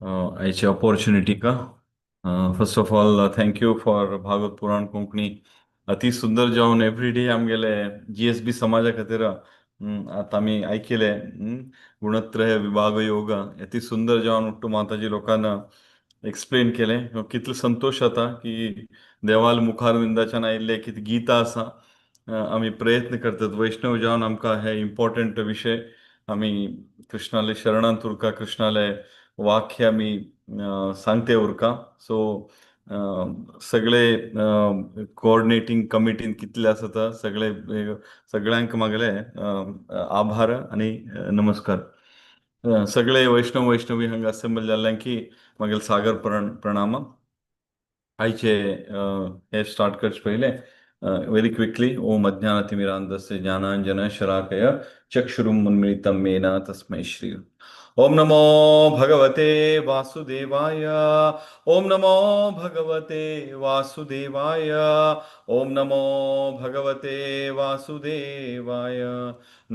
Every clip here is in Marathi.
याची अपॉर्च्युनिटी का first of all thank you for Bhagavata Purana Konkani अति सुंदर जावन एवरी डे आमगेले जीएसबी समाजा खातीर आतां आमी आयकिले गुणत्रय विभाग योग अति सुंदर जावन उट्टू माताजी लोकांना एक्सप्लेन केलें कितलो संतोष जाता की देवाल मुखार विंदाच्यान आयिल्ले कितें गीता आसा आमी प्रयत्न करतात वैष्णव जावन आमकां हे इम्पॉर्टंट विशय आमी कृष्णाले शरणांत उरका कृष्णाले वाक्य आमी सांगते उरका सो सगळे कोऑर्डिनेटिंग कमिटीन कितले आसता सगळ्यांक मागले आभार आणि नमस्कार सगळे वैष्णवी हांगा असेंबल जाल्ल्यांकी मागील सागर प्रणाम आयचे हे स्टार्ट करचे पहिले वेरी क्विकली ओम अज्ञानतिमिरान्धस्य ज्ञानाञ्जन शलाकया चक्षुरुन्मीलितं येन तस्मै श्री ओम नमो भगवते वासुदेवाय ओम नमो भगवते वासुदेवाय ओम नमो भगवते वासुदेवाय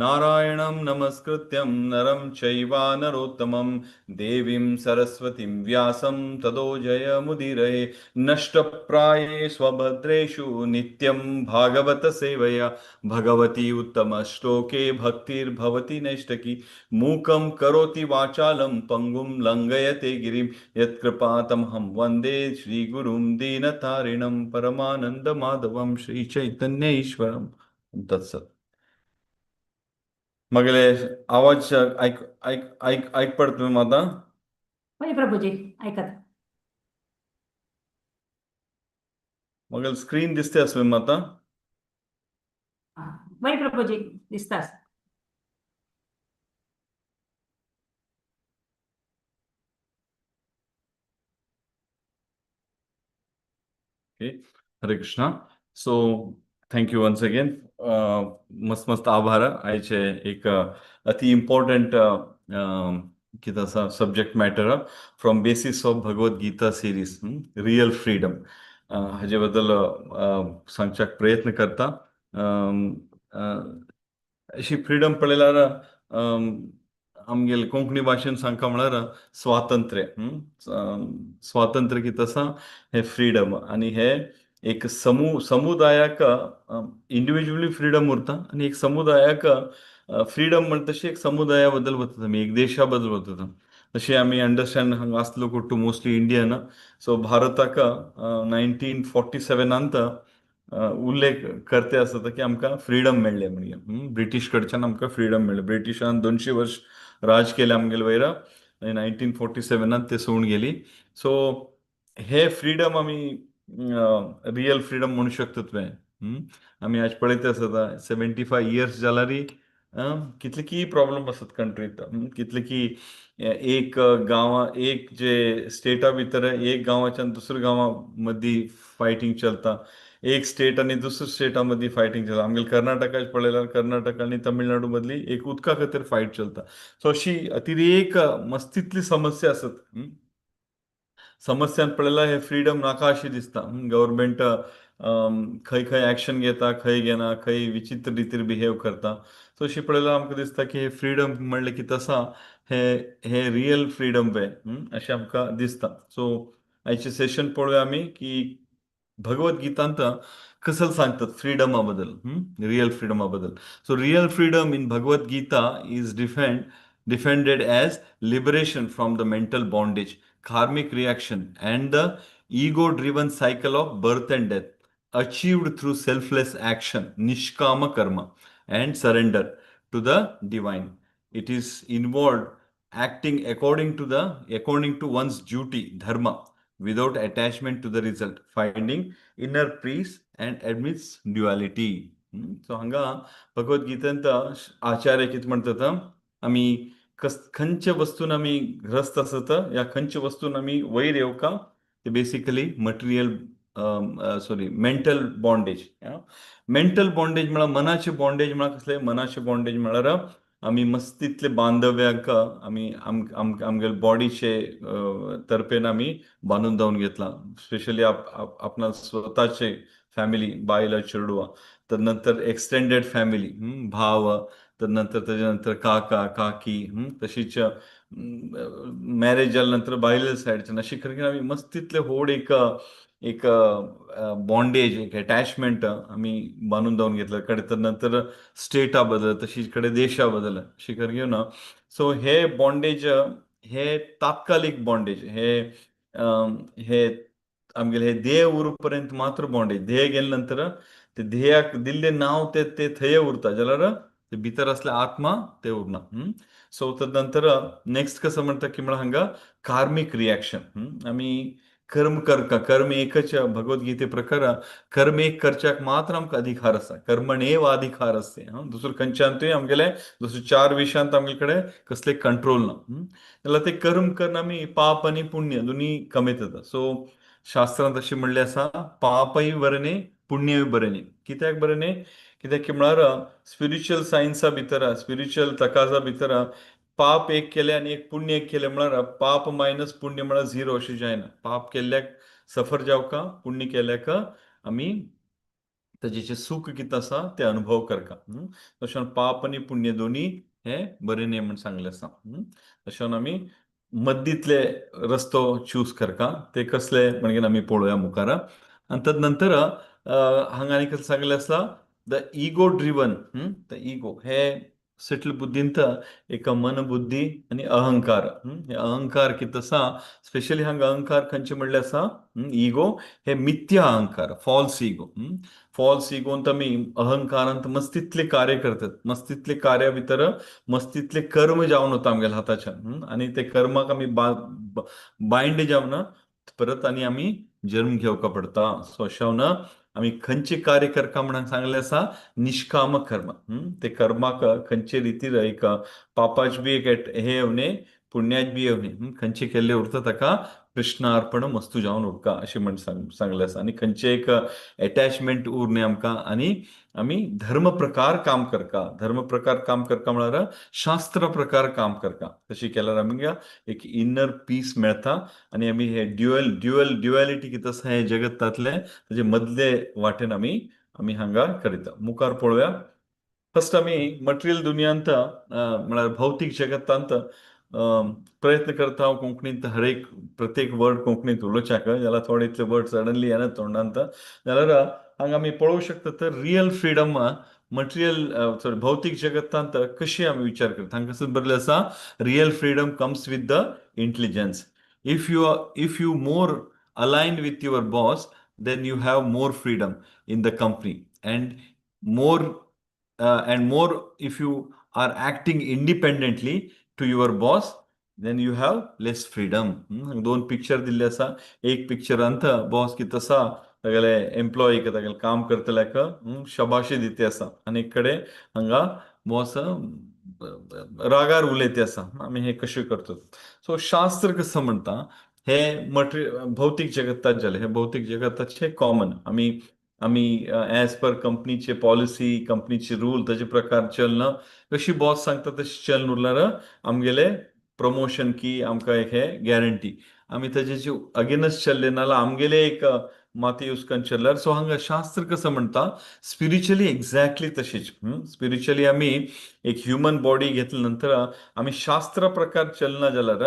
नारायणं नमस्कृत्यं नरं चैव नरोत्तमं देवीं सरस्वतीं व्यासं ततो जयमुदीरये नष्टप्राये स्वभद्रेषु नित्यं भागवत सेवया भगवती उत्तम श्लोके भक्तिर्भवति नैष्टकी मूकं करोति वाचालं पंगुं लंघयते गिरिं यत्कृपातमहं वन्दे श्रीगुरुं दीनतारिणं परमानन्दमाधवं श्रीचैतन्य ईश्वरं तत्सत् मगले आवाज ऐक ऐक ऐक ऐक पडतो माता होय प्रभूजी ऐकत मगल स्क्रीन दिसते असं माता होय प्रभूजी दिसतास okay Hare Krishna so thank you once again मस्त मस्त आभार आयचे एक अति इम्पॉर्टंट कितें आसा subject matter from basis of Bhagavad Gita series real freedom हाजे बद्दल सांगच्याक प्रयत्न करता अशी फ्रीडम पळयल्यार आमगेले कोंकणी भाशेन सांगता म्हळ्यार स्वातंत्र्य स्वातंत्र्य कितें आसा हे फ्रीडम आणि हे एक समुदायाक इंडिव्हिज्युअली फ्रीडम उरता आणि एक समुदायाक फ्रीडम म्हणटा तशी एक समुदाया बद्दल वतात आमी एक देशा बद्दल वतात तशी आमी अंडरस्टँड हांगा आसलो कुट्टू मोस्टली इंडियन सो भारताक 1947 उल्लेख करते आसता की आमकां फ्रीडम मेळ्ळें म्हणजे ब्रिटीश कडच्यान आमकां फ्रीडम मेळ्ळें ब्रिटिशान 200 वर्ष राज केलें आमगेले वयर आणि 1947 ते सोडून गेली सो हे फ्रीडम आमी रियल फ्रीडम म्हणू शकता तुवें आमी आज पळयता आसता 75 इयर्स जाल्यारय कितले की प्रॉब्लेम आसत कंट्रींत कितले की एक गांवां एक जे स्टेटा भितर एक गांवाच्यान दुसऱ्या गांवा मदीं फायटींग चलता एक स्टेट आणि दुसऱ्या स्टेटा मदीं फायटींग चलता आमगेले कर्नाटकाच पळयल्यार कर्नाटक आणि तमिळनाडू मदली एक उदका खातीर फायट चलता सो अशी अतिरेक मस्तितली समस्या आसत समस्यान पळयल्यार हे फ्रीडम नाका अशी दिसता गव्हर्मेंट खंय खंय एक्शन घेता खंय घेना खंय विचित्र रितीर बिहेव करता सो अशी पळयल्यार आमकां दिसता की हे फ्रीडम म्हणलें की तसा हे हे रियल फ्रीडम वे अशें आमकां दिसता सो आयचे सेशन पळोवया आमी की भगवत गीतांत कसं सांगतात फ्रीडमा बद्दल रियल फ्रीडमा बद्दल so real freedom in Bhagavad Gita is defended as liberation from the mental bondage karmic reaction and the ego driven cycle of birth and death achieved through selfless action nishkama karma and surrender to the divine it is involved acting according to one's duty dharma without attachment to the result finding inner peace and amidst duality so हांगा भगवत गीतेंत आचार्य कितें म्हणटात आमी खंयचे वस्तून आमी ग्रस्त आसत या खंयचे वस्तून आमी वयर येवका ते basically material mental bondage mental bondage म्हळ्यार मनाचे बॉन्डेज म्हळ्यार कसले मनाचे बॉन्डेज म्हळ्यार आमी मस्तितले बांधव्याक आमी आमगे बॉडीचे तर्फेन आमी बांदून जावन घेतला स्पेशली आपणा स्वताचे फॅमिली बायला चेडवा तदनंतर एक्सटेंडेड फॅमिली भाव तदनंतर त्याच्यानंतर काका काकी तशीच मॅरेज जाल्या नंतर बायलल सायडच्यान अशें करून आमी मस्त तितले व्हड एक बॉन्डेज एक अटॅचमेंट आमी बांदून दवरून घेतलं कडे नंतर स्टेटा बदल तशीच कडे देशा बदल अशें करून घेवन सो हे बॉन्डेज हे तात्कालिक बॉन्डेज हे आमगेले हे ध्येय उरूं पर्यंत मात्र बॉन्डेज ध्येय गेले नंतर ते ध्येयाक दिल्लें नांव ते थंय उरता जाल्यार ते भितर असले आत्मा ते उरना सो नंतर नेक्स्ट कसं म्हणता की म्हळ्यार हांगा कार्मिक रिॲक्शन आमी कर्म करता कर्म एकच भगवद्गीते प्रकार कर्म एक करच्याक मात्र आमकां अधिकार आसा कर्मणेव अधिकार असते दुसरो खंयच्यानूय आमगेले दुसरे 4 विशयांत आमगे कडेन कसले कंट्रोल ना जाल्यार ते कर्म करून आमी पाप आनी पुण्य दोनी कमयतात सो शास्त्रांत अशें म्हणलें आसा पापय बरें न्ही पुण्यय बरें न्ही कित्याक बरें न्ही कित्याक की म्हळ्यार स्पिरिच्युअल सायन्सा भितर स्पिरिच्युअल तकाजा भितर पाप एक केलें आनी एक पुण्य एक केलें म्हळ्यार पाप मायनस पुण्य म्हळ्यार झिरो अशें जायना पाप केल्ल्याक सफर जावका पुण्य केल्याक आमी ताजेचें सूख कितें आसा तें अनुभव करता तशें पाप आनी पुण्य दोनी हे बरें न्ही म्हण सांगलें आसा तशें आमी मद्दींतले रस्तो चूज करता ते कसले म्हणजे आमी पळोवया मुखार आनी तद नंतर हांगा आनी कसं सांगलें आसा the ego driven the ego हे सेटल बुद्धींत एक मन बुद्धी आनी अहंकार हे अहंकार कितें आसा स्पेशली हांगा अहंकार खंयचे म्हणलें आसा इगो हे मिथ्या अहंकार फॉल्स इगो फॉल्स इगोंत आमी अहंकारांत मस्तितले कार्य करतात मस्तितले कार्या भितर मस्तितले कर्म जावन वता आमगेल्या हाताच्यान आनी ते कर्माक आमी बायंड जावना परत आनी आमी जन्म घेवका पडटा सो अशें आमी खंयचे कार्य करता म्हणून सांगलें आसा निष्काम कर्म ते कर्माक खंयचे रितीर एक पापाच बी एक हे येवनी पुण्याच बी येवनी खंयचे केल्ले उरता ताका कृष्णार्पण मस्तू जावन उरका अशें म्हण सांगलें आसा आनी खंयचे एक अटॅचमेंट उरणे आमकां आनी आमी धर्म प्रकार काम करता धर्म प्रकार काम करता म्हळ्यार शास्त्र प्रकार काम करता तशें केल्यार आमकां एक इनर पीस मेळटा आनी आमी हे ड्युएलिटी कितें आसा हे जगतांतले ताजे मदले वाटेन आमी हांगा करिता मुखार पळोवया फर्स्ट आमी मटेरियल दुनियांत म्हळ्यार भौतीक जगतांत प्रयत्न करता हांव कोंकणींत प्रत्येक वर्ड कोंकणींत उलोवच्याक जाल्यार थोडे इतले वर्ड सडनली येना तोंडांत जाल्यार हांगा आमी पळोवंक शकता तर रियल फ्रीडम मटेरियल सॉरी भौतीक जगतांत कशी आमी विचार करता हांगा कसं बरयलें आसा real freedom comes with the intelligence if you more aligned with your boss then you have more freedom in the company more and more if you are acting independently to your boss then you have less freedom दोन पिक्चर दिल्ले आसा एक पिक्चरांत बॉस कितें आसा तागेले एम्प्लॉयीक तागेलें काम करतल्याक शबाशी दिते आसा आनी एक कडेन हांगा बॉस रागार उलयते आसा आमी हे कशें करतात सो शास्त्र कसं म्हणटा हे भौतीक जगतांत जालें हे भौतीक जगताचे कॉमन आमी आमी एज पर कंपनीचे पॉलिसी कंपनीचे रूल ताजे प्रकार चलना कशी बॉस सांगता तशी चलन उरल्यार आमगेले प्रमोशन की आमकां एक हे गॅरंटी आमी ताजेचे अगेनस्ट चल्ले नाल्यार आमगेले एक माती हुस्कान चल्ल्यार सो हांगा शास्त्र कसं म्हणटा स्पिरिच्युअली एक्झॅक्टली तशीच स्पिरिच्युअली आमी एक ह्युमन बॉडी घेतल्या नंतर आमी शास्त्र प्रकार चलना जाल्यार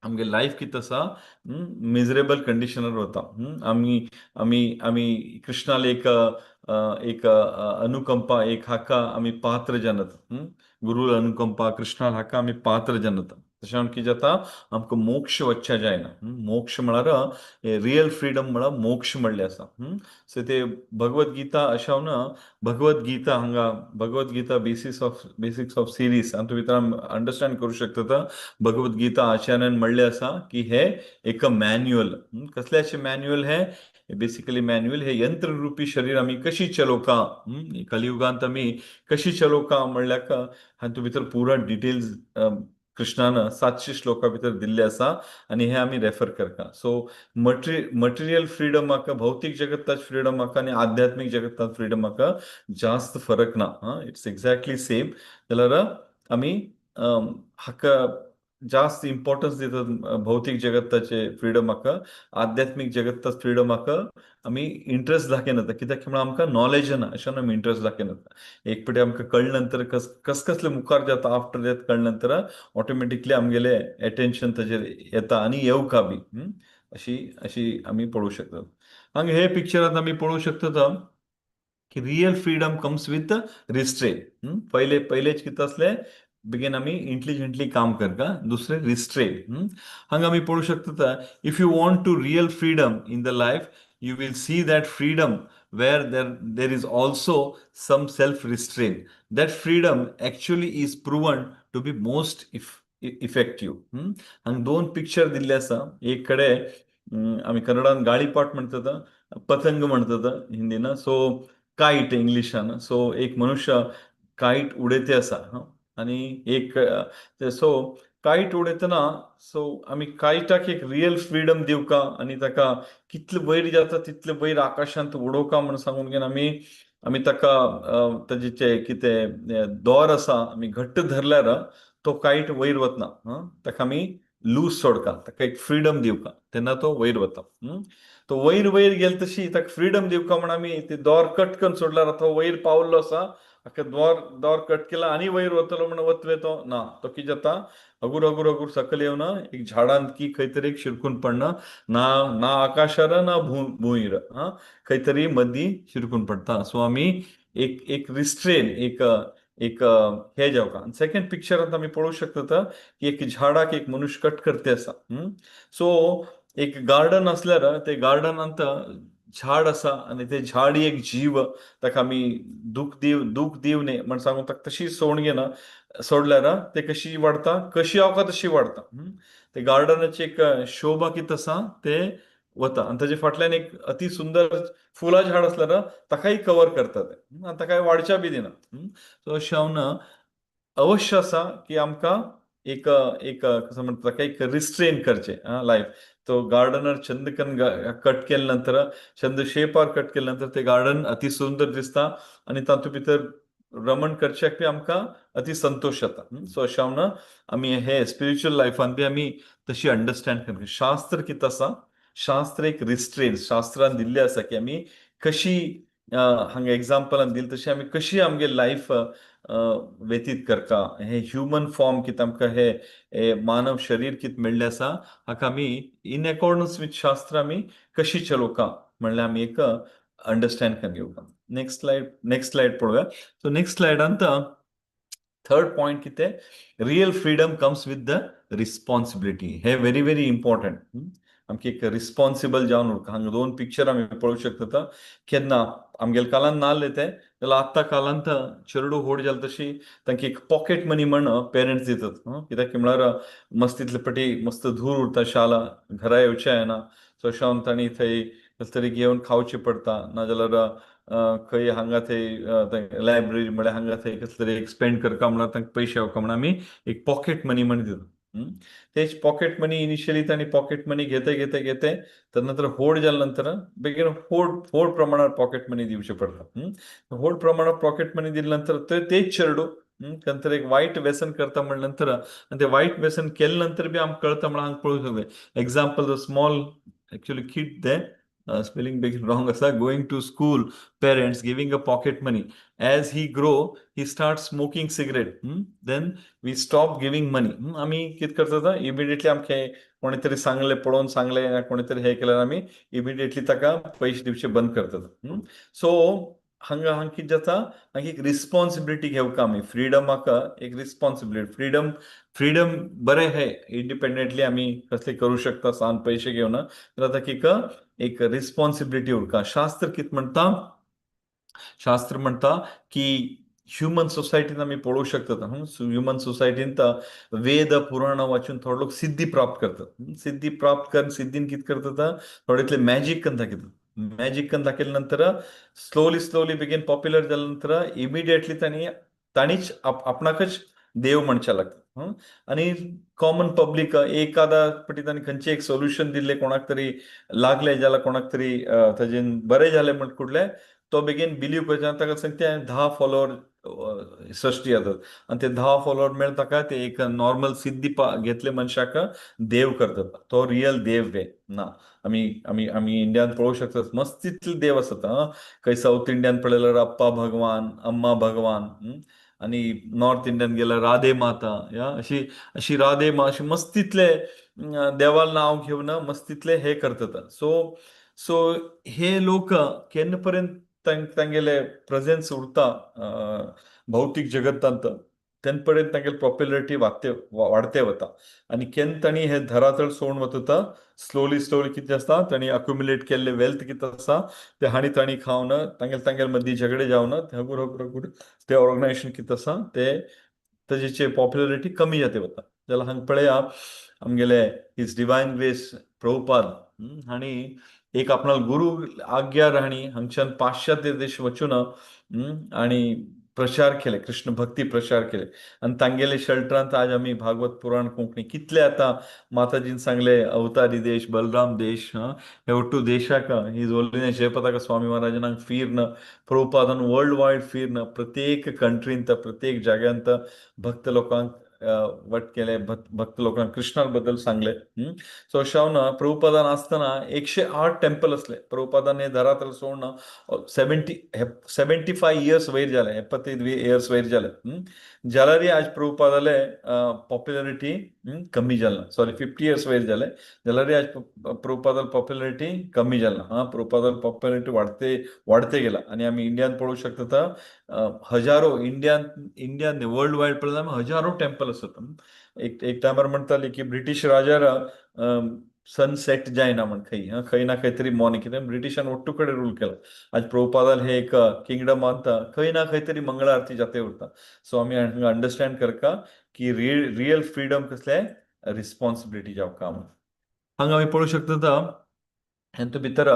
आमगे लायफ कितें आसा मिजरेबल कंडिशनार वता आमी आमी आमी कृष्णाल एक अनुकंपा एक हाका आमी पात्र जानत गुरू अनुकंपा कृष्णाल हाका आमी पात्र जानत तशें कितें जाता आमकां मोक्ष वच्चा जायना मोक्ष म्हळ्यार रियल फ्रीडम म्हळ्यार मोक्ष म्हणलें आसा सो ते भगवद्गीता अशें ना भगवद्गीता हांगा भगवद्गीता बेसिक्स ऑफ सिरीज आनी तुमी भितर अंडरस्टँड करूं शकता भगवद्गीता आचार्यान म्हणलें आसा की हे एक मॅन्युअल कसलें अशें मॅन्युअल हे बेसिकली मॅन्युअल हे यंत्ररूपी शरीर आमी कशी चलोवका कलियुगांत आमी कशी चलोवका म्हणल्याक हातूंत भितर पुरा डिटेल्स कृष्णान 700 श्लोका भितर दिल्ले आसा आनी हे आमी रेफर करता सो मटेरियल फ्रीडमाक भौतीक जगतांत फ्रीडमाक आनी आध्यात्मीक जगतांत फ्रीडमाक जास्त फरक ना इट्स एक्झॅक्टली सेम जाल्यार आमी हाका जास्त इम्पॉर्टन्स दितात भौतीक जगताचे फ्रीडम म्हाका, आध्यात्मिक जगतात फ्रीडम म्हाका आमी इंटरेस्ट दाखयनात कित्याक की म्हळ्यार आमकां नॉलेज ना अशें आमी इंटरेस्ट दाखयनात. एक फावटी आमकां कळ्ळे नंतर कसले मुखार जाता आफ्टर डेथ कळ्ळे नंतर ऑटोमॅटिकली आमगेले अटेन्शन ताचेर येता आनी येवका बी. अशी अशी आमी पळोवंक शकतात. हांगा हे पिक्चरांत आमी पळोवंक शकतात की real freedom comes with restrain. पहिलेच कितें आसलें, बेगीन आमी इंटेलिजंटली काम करता, दुसरें रिस्ट्रेन. हांगा आमी पळोवंक शकतात if you want to real freedom in the life you will see that freedom where there is also some self restraint. That freedom actually is proven to be most effective. हांगा दोन पिक्चर दिल्ले आसा. एक कडेन आमी कन्नडान गाळीपाट म्हणटात, पतंग म्हणटात हिंदीन, सो कायट इंग्लिशान. सो एक मनुष्य कायट उडयते आसा आनी एक सो कायट उडयतना सो आमी कायटाक एक रियल फ्रीडम दिवका आनी ताका कितले वयर जाता तितले वयर आकाशांत उडोवका म्हणून सांगून घेवन आमी आमी ताका ताचे कितें दोर आसा आमी घट्ट धरल्यार तो कायट वयर वतना. ताका आमी लूज सोडका, ताका एक फ्रीडम दिवका, तेन्ना तो वयर वता. तो वयर वयर गेल तशी ताका फ्रीडम दिवका म्हणून आमी ते दोर कट करून सोडल्यार तो वयर पावल्लो आसा, दोर कट केला आनी वयर वतलो म्हणून वतवे तो ना. तो कितें जाता, अगूर अगूर अगूर सकयल येवन एक झाडांत की खंय तरी एक शिरकून पडना, ना ना आकाशार ना भुंयर, खंय तरी मदीं शिरकून पडटा. सो आमी एक एक रिस्ट्रेन एक एक हे जेवका. सेकंड पिक्चरांत आमी पळोवंक शकतात की एक झाडाक एक मनुष्य कट करते आसा. सो एक गार्डन असल्यार ते गार्डनांत झाड आसा आनी ते झाड एक जीव, ताका आमी दूख दिव न्ही म्हण सांगून ताका तशी सोडून घेना, सोडल्यार ते कशी वाडता, कशी आवका तशी वाडता. ते गार्डनाची एक शोभा कितें आसा ते वता आनी ताचे फाटल्यान एक अति सुंदर फुलां झाड असल्यार ताकाय कवर करता ते आनी ताकाय वाडच्या बी दिना. सो अशें हांव अवश्य आसा की आमकां एक एक कसं म्हणटा ताका एक रिस्ट्रेन करचे लायफ. तो गार्डनर छंद करून कट केले नंतर, छंद शेपार कट केले नंतर ते गार्डन अति सुंदर दिसता आनी तातूंत भितर रमण करच्याक बी आमकां अति संतोष जाता. सो अशें हांव आमी हे स्पिरिच्युअल लायफान बी आमी तशी अंडरस्टँड करता. शास्त्र कितें आसा, शास्त्र एक रिस्ट्रेन शास्त्रान दिल्ले आसा की आमी कशी हांगा एग्जाम्पलान दिली तशी आमी कशी आमगे लायफ व्यतीत करता. हे ह्युमन फॉर्म कितें आमकां हे मानव शरीर कितें मेळ्ळें आसा, हाका आमी इन अकॉर्डन्स विथ शास्त्र आमी कशी चलोवका म्हणल्यार आमी एक अंडरस्टँड करून घेवका. नेक्स्ट स्लायड पळोवया. सो नेक्स्ट स्लायडांत थर्ड पॉयंट कितें, real freedom comes with the responsibility. हे व्हेरी व्हेरी इम्पॉर्टंट. आमकां एक रिस्पॉन्सिबल जावन उरता. हांगा दोन पिक्चर आमी पळोवंक शकतात. केन्ना आमगेल्या काळांत नासले ते, जाल्यार आत्ता काळांत चेडूं व्हड जालें तशी तांकां एक पॉकेट मनी म्हण पेरंट्स दितात. कित्याक की म्हळ्यार मस्त तितले फाटी मस्त धूर उरता, शाला घरा येवचें जायना. सो अशें हांव तांणी थंय कसले तरी घेवन खावचें पडटा, नाजाल्यार खंय हांगा थंय लायब्ररी म्हळ्यार हांगा थंय कसले तरी एक्सपेंड करता म्हणल्यार तांकां पयशे येवका म्हणून आमी एक पॉकेट मनी म्हण दितात. तेच पॉकेट मनी इनिशियली तांणी पॉकेट मनी घेते तर नंतर व्हड जाले नंतर बेगीन व्हड प्रमाणात पॉकेट मनी दिवचे पडटा. व्हड प्रमाणात पॉकेट मनी दिले नंतर तेच चेडूं नंतर एक वायट व्यसन करता म्हणल्या नंतर आनी ते वायट व्यसन केले नंतर बी आमकां कळटा म्हणून हांगा पळोवंक शकता. Example the small actually kid they spelling begin wrong आसा, going to school, parents giving a pocket money. As he grow he start smoking cigarette, then we stop giving money. आमी कितें करता, इमिडिएटली आमकां कोणी तरी सांगलें, पळोवन सांगलें, कोणी तरी हे केल्यार आमी इमिडिएटली ताका पयशे दिवचे बंद करतात. सो हांगा कितें जाता, हांगा एक रिस्पॉन्सिबिलिटी घेवका आमी. फ्रीडमाक एक रिस्पॉन्सिबिलिटी. फ्रीडम बरें हे इंडिपेंडेंटली आमी कसले करूं शकता सान पयशे घेवन, जाल्यार ताका एक रिस्पॉन्सिबिलिटी उरता. शास्त्र कितें म्हणटा, शास्त्र म्हणटा की ह्युमन सोसायटीन आमी पळोवंक शकतात. ह्युमन सोसायटींत वेद पुराणां वाचून थोडे लोक सिद्धी प्राप्त करतात. सिद्धी प्राप्त करून सिद्धीन कितें करतात, थोडे इतले मॅजीक करून दाखयतात. मॅजीक करून दाखयले नंतर स्लोली बेगीन पॉप्युलर जाले नंतर इमिडिएटली तांणीच आपणाकच देव म्हणच्या लागतात. आनी कॉमन पब्लीक एकादा फावटी तांणी खंयचे एक सोल्युशन दिल्लें, कोणाक तरी लागलें जाल्यार कोणाक तरी ताजेन बरें जालें म्हण कुडलें तो बेगीन बिलीव करता, ताका सांगता 10 फॉलोवर सृष्टी जातात आणि ते 10 फॉलोअर मेळता का ते एक नॉर्मल सिद्धी घेतले मनशाक देव करतात तो रियल देव वे ना आम्ही आम्ही आम्ही इंडियात पळोवू शकतात मस्त तितले देव असतात काही साऊथ इंडियन पळयल्यार अप्पा भगवान अम्मा भगवान आणि नॉर्थ इंडियन गेल्यार राधे माता या अशी अशी राधे मा अशी मस्तीतले देवाला नाव घेऊन मस्तीतले हे करतात सो सो हे लोक केन्ना पर्यंत तांगेले प्रेझेन्स उरता भौतीक जगतांत तेन्ना पर्यंत तांगेली पॉप्युलरिटी वाडते वता आनी केन्ना तांणी हे धरातळ सोडून वता स्लोली स्लोली कितें आसता तांणी अक्युमुलेट केल्ले वेल्थ कितें आसा ते हाणी तांणी खावन तांगेले मदीं झगडे जावन हगूर हगूर हगूर ते ऑर्गनायझेशन कितें आसा ते ताजेची पॉप्युलरिटी कमी जाते वता जाल्यार हांगा पळया आमगेले हिज डिवायन ग्रेस प्रभुपाद हांणी एक आपणाल गुरु आज्ञा राणी हांगच्यान पाश्चात्य देश वचून आणि प्रचार केले कृष्ण भक्ती प्रचार केले आणि तांगेले शेल्टरांत आज आम्ही भागवत पुराण कोंकणी कितले आता माताजीन सांगले अवतारी देश बलराम देश हे ಒಟ್ಟು देशाक ही जोडलीने जयपताका स्वामी महाराजांक फिरन प्रभुपादान वर्ल्ड वायड फिरन प्रत्येक कंट्रींत प्रत्येक जाग्यांत भक्त लोकांक वट केले भक्त लोकांक कृष्णा बद्दल सांगले सो अशावन प्रभुपादान आसतना 108 टेम्पल असले प्रभुपादान हे धरातल सोडून 75 इयर्स वयर जाले 75 इयर्स वयर जाले जाल्यारय आज प्रभुपादाले पॉप्युलरिटी कमी जालना सॉरी 50 इयर्स वयर जाले जाल्यारय आज प्रभुपादाल पॉप्युलरिटी कमी जालना प्रभुपादाल पॉप्युलरिटी वाढते गेला आणि आम्ही इंडियात पळोवू शकता हजारो इंडियान वर्ल्ड वायड पळयल्यार हजारो टेम्पल असत एक टायमार म्हणटाले की ब्रिटीश राजार सनसेट जायना म्हण खंय ना खंय तरी मॉर्निंग कित्याक ब्रिटिशान ओट्टू कडेन रूल केला आज प्रभुपादाल हे एक किंगडम मानता खंय ना खंय तरी मंगळ आरती जाते उरता सो आम्ही अंडरस्टँड करका की रियल फ्रीडम कसले रिस्पॉन्सिबिलिटी जावं काम हांगा आमी पळोवंक शकता हेंतू भितर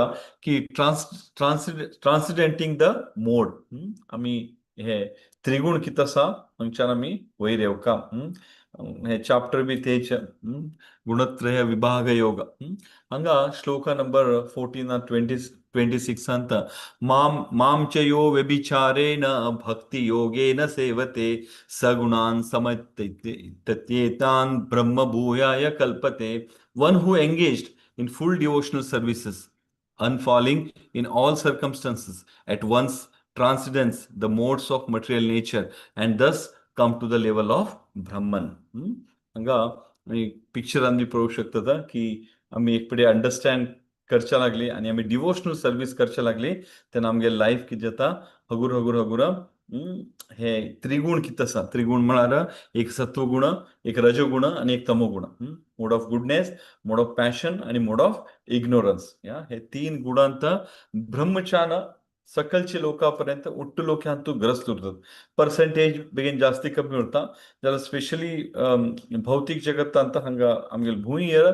की ट्रान्सिडेंटींग द मोड आमी हे त्रिगुण कितें आसा हांगच्यान आमी वयर येवका हे चॅप्टर बी तेच गुणत्रय विभाग योग हांगा श्लोका नंबर 14 माम च यो व्यभिचारेण भक्ति योगेन सेवते सगुणान समत्येतान ब्रह्म भूयाय कल्पते one who engaged in full devotional services, unfalling in all circumstances, at once transcends the modes of material nature and thus come to the level of Brahman. हांगा पिक्चर आमी पळोवंक शकता की आमी एक फुडें अंडरस्टँड करचे लागली आनी आमी डिवोशनल सर्वीस करचे लागली तेन्ना आमगे लायफ कितें जाता हगूर हगूर हगूर हे त्रिगुण कितें आसा त्रिगुण म्हळ्यार एक सत्वगुण एक रजोगुण आणि एक तमोगुण mode of goodness mode of passion आणि मोड ऑफ इग्नोरन्स हे 3 गुणांत ब्रह्मचान सकलचे लोकांपर्यंत उट्ट लोकांतू ग्रस्त उरतात पर्सेंटेज बेगीन जास्ती कमी उरता जाल्यार स्पेशली भौतीक जगतांत हांगा आमगे भुंयेर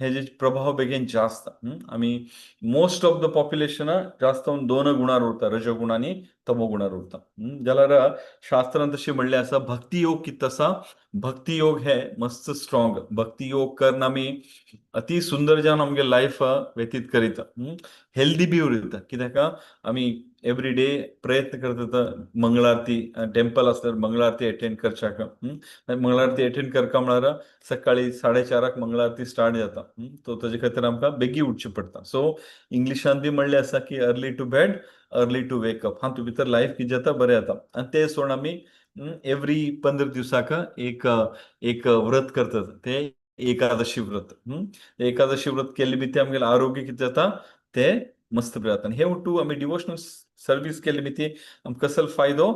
हे जे प्रभाव बेगीन जास्त आमी मोस्ट ऑफ द पॉप्युलेशन जास्त 2 गुणार उरता रजोगुण आणि तमोगुणार उरता जाल्यार शास्त्रांत तशें म्हणलें आसा भक्ती योग कितें आसा भक्ती योग हे मस्त स्ट्रॉंग भक्ती योग करून आमी अति सुंदर जावन आमगे लायफ व्यतीत करीत हेल्दी बी उरता कित्याक आमी एवरी डे प्रयत्न करता मंगळारती टेम्पल आसल्यार मंगळारती अटेंड करच्याक मंगळारती अटेंड करता म्हळ्यार सकाळी 4:30 मंगळारती स्टार्ट जाता तो ताजे खातीर आमकां बेगी उठचें पडटा सो इंग्लिशान बी म्हणलें आसा की early to bed early to wake up हातू भितर लायफ कितें जाता बरें जाता आनी ते सोडून आमी एवरी 15 दिवसाक एक व्रत करतात ते एकादशी व्रत एकादशी व्रत केल्ले बी ते आमगेलें आरोग्य कितें जाता ते मस्त बरें जाता हे उठू आमी डिवोशनल सर्वीस केल्ले बी ती आमकां कसलो फायदो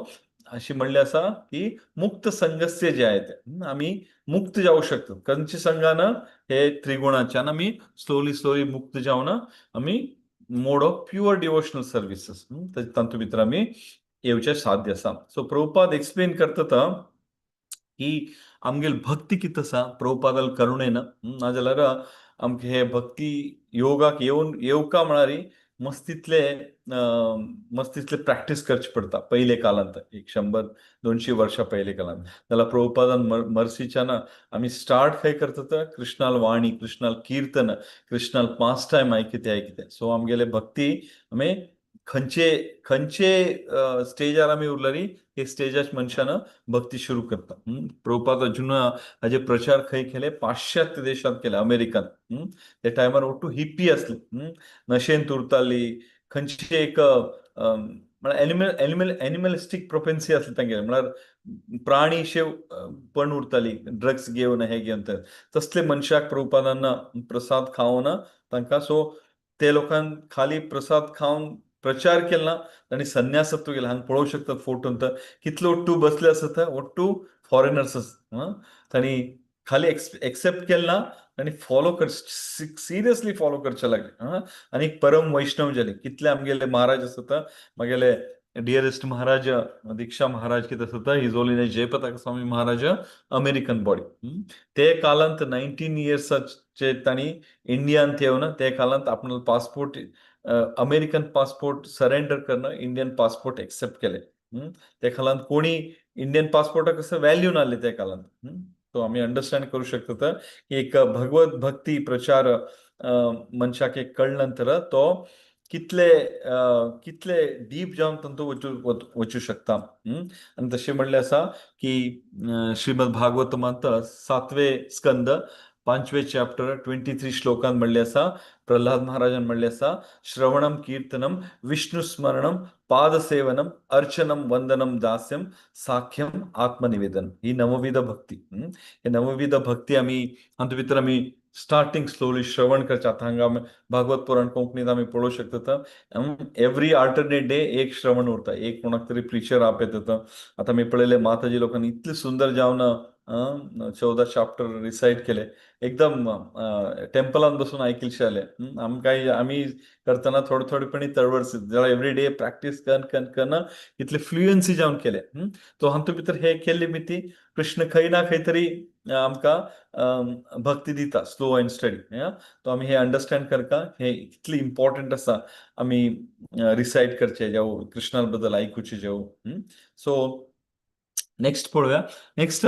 अशी म्हणले आसा की मुक्त संगस्य जे आहेत आम्ही मुक्त जाऊ शकतो कंच संघान हे त्रिगुणाच्यान आम्ही स्लोली मुक्त जावन आम्ही मोड ऑफ प्युअर डिवोशनल सर्विसेस तातूंत भितर आम्ही येवचे साध्य आसा सो प्रभुपाद एक्सप्लेन करता की आमगेल भक्ती कितें आसा प्रभुपादाल करुणेन नाजाल्यार आमके हे भक्ती योगाक येवका म्हळ्यार मस्तितले प्रॅक्टीस करचे पडटा पयले काळांत 100-200 वर्षां पयले काळांत जाल्यार प्रभुपादान मर्सीच्यान आमी स्टार्ट खंय करता कृष्णाल वाणी कृष्णाल कीर्तन कृष्णाल पास टायम आयकिते सो आमगेले भक्ती आमी खंयचे खंयचे स्टेजार आमी उरलेली हे स्टेजार मनशानं भक्ती सुरू करता. प्रभुपाद अजून हाजे प्रचार खंय केले? पाश्चात्य देशात केले, अमेरिकान. त्या टायमार ओटू हिप्पी असली. नशेंत उरताली, खंयची एक म्हळ्यार एनिमलिस्टीक प्रोपेन्सी असली तांगेली, म्हळ्यार प्राणी शेव पण उरताली, ड्रग्स घेवन हे घेवन तसले मनशाक प्रभुपादान प्रसाद खावन तांकां सो ते लोकांक खाली प्रसाद खावन प्रचार केला तांणी संन्यासत्व केलं. हांगा पळोवंक शकतात फोटोन तर कितले ओट्टू बसले आसत थंय, ओट्टू फॉरेनर्स तांणी खाली एक्सेप्ट केला आनी फॉलो कर सिरियसली फॉलो करचे लागले. आनी परम वैष्णव जाले. कितले आमगेले महाराज आसत, मागेले डियरेस्ट महाराज दीक्षा महाराज कितें आसत, his holiness जयपताका Swami Maharaj American body. ते कालांत 19 इयर्साचे तांणी इंडियान येवन ते कालांत आपणालो पासपोर्ट अमेरिकन पासपोर्ट सरेंडर करणं, इंडियन पासपोर्ट एक्सेप्ट केले. ते कालांत कोणी इंडियन पासपोर्टाक कसं व्हॅल्यू नासले त्या कालांत. सो आमी अंडरस्टँड करू शकता की एक भगवत भक्ती प्रचार मनशाक एक कळ्ळ नंतर तो कितले कितले डीप जावन तांतू वचूं शकता. आनी तशें म्हणलें आसा की श्रीमद भागवतमांत 7वें स्कंद 5वें चॅप्टर 23 श्लोकांत म्हणलें आसा, प्रल्हाद महाराजान म्हणलें आसा, श्रवणम कीर्तनम विष्णुस्मरणम पादसेवनम अर्चनम वंदनम दास्यम साख्यम आत्मनिवेदन. ही नवविध भक्ती. हे नवविध भक्ती आमी हातूंत भितर आमी स्टार्टिंग स्लोली श्रवण करचे. आतां हांगा भागवत पुराण कोंकणीत आमी पळोवंक शकतात. एवरी अल्टरनेट डे एक श्रवण उरता, एक कोणाक तरी प्रिचर आपयतात. आतां आमी पळयले माताजी लोकांनी इतले सुंदर जावन 14 चॅप्टर रिसाइट केले. एकदम टेम्पलान बसून आयकिलशे जाले. आमी करतना थोडेपणी तळवळसीत जाल्यार एवरी डे प्रॅक्टीस कन इतले फ्लुएन्सी जावन केले. तो हातूंत भितर हे केल्ले मिती कृष्ण खंय ना खंय तरी आमकां भक्ती दिता, स्लो एंड स्टडी. तो आमी हे अंडरस्टँड करता हे कितली इम्पॉर्टंट आसा आमी रिसाइट करचे जेव कृष्णा बद्दल आयकुचे जेव. सो नेक्स्ट पळोवया. Next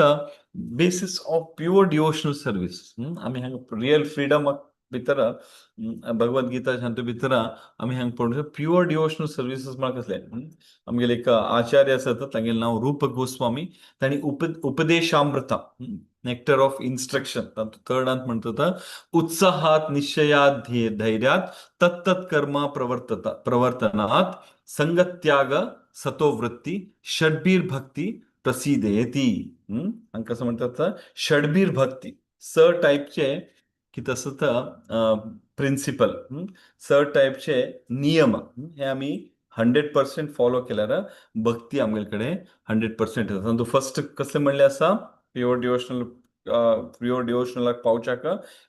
basis of pure devotional service. आमी हांगा रियल फ्रीडम भितर भगवद्गीता हातूंत भितर आमी हांगा पळोवंक प्युअर डिवोशनल सर्विसीस म्हळ्यार कसले. आमगेले एक आचार्य आसात, तांगेलें नांव रूप गोस्वामी. तांणी उपदेशामृता नेक्टर ऑफ इन्स्ट्रक्शन तातूंत थर्डांत म्हणटात, उत्साहात निश्चयात धैर्यात तत्तत् कर्म प्रवर्तनात संगत्याग सतोवृत्ती षड्बीर भक्ती प्रसिदेती. हांगा कसं म्हणटात, षड्बीर भक्ती स टायपचे कितें आसता प्रिंसिपल, स टायपचे नियम हे आमी 100% फॉलो केल्यार भक्ती आमगे कडेन 100% येता. तातूंत फर्स्ट कसले म्हणलें आसा प्युअर डिवोशनलाक पावच्याक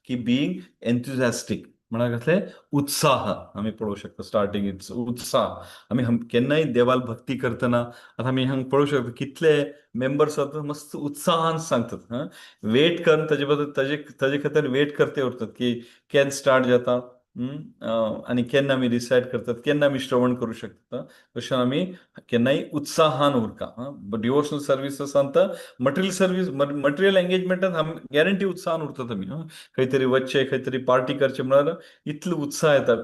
की बिईंग एन्थुझॅस्टीक म्हळ्यार कसले उत्साह. आमी पळोवंक शकता स्टार्टींग इट्स उत्साह. आमी केन्नाय देवाल भक्ती करतना आतां आमी हांगा पळोवंक शकता कितले मेंबर्स आसात मस्त उत्साहान सांगतात. वेट करून ताजे बद्दल ताजे खातीर वेट करते उरतात की केन्ना स्टार्ट जाता आनी केन्ना आमी डिसायड करतात, केन्ना आमी श्रवण करूं शकता. तशें आमी केन्नाय उत्साहान उरता. डिवोशनल सर्विसेसांत मटेरियल एंगेजमेंटांत आमी गॅरंटी उत्साहान उरतात आमी. खंय तरी वचचे, खंय तरी पार्टी करचे म्हळ्यार इतलो उत्साह येता.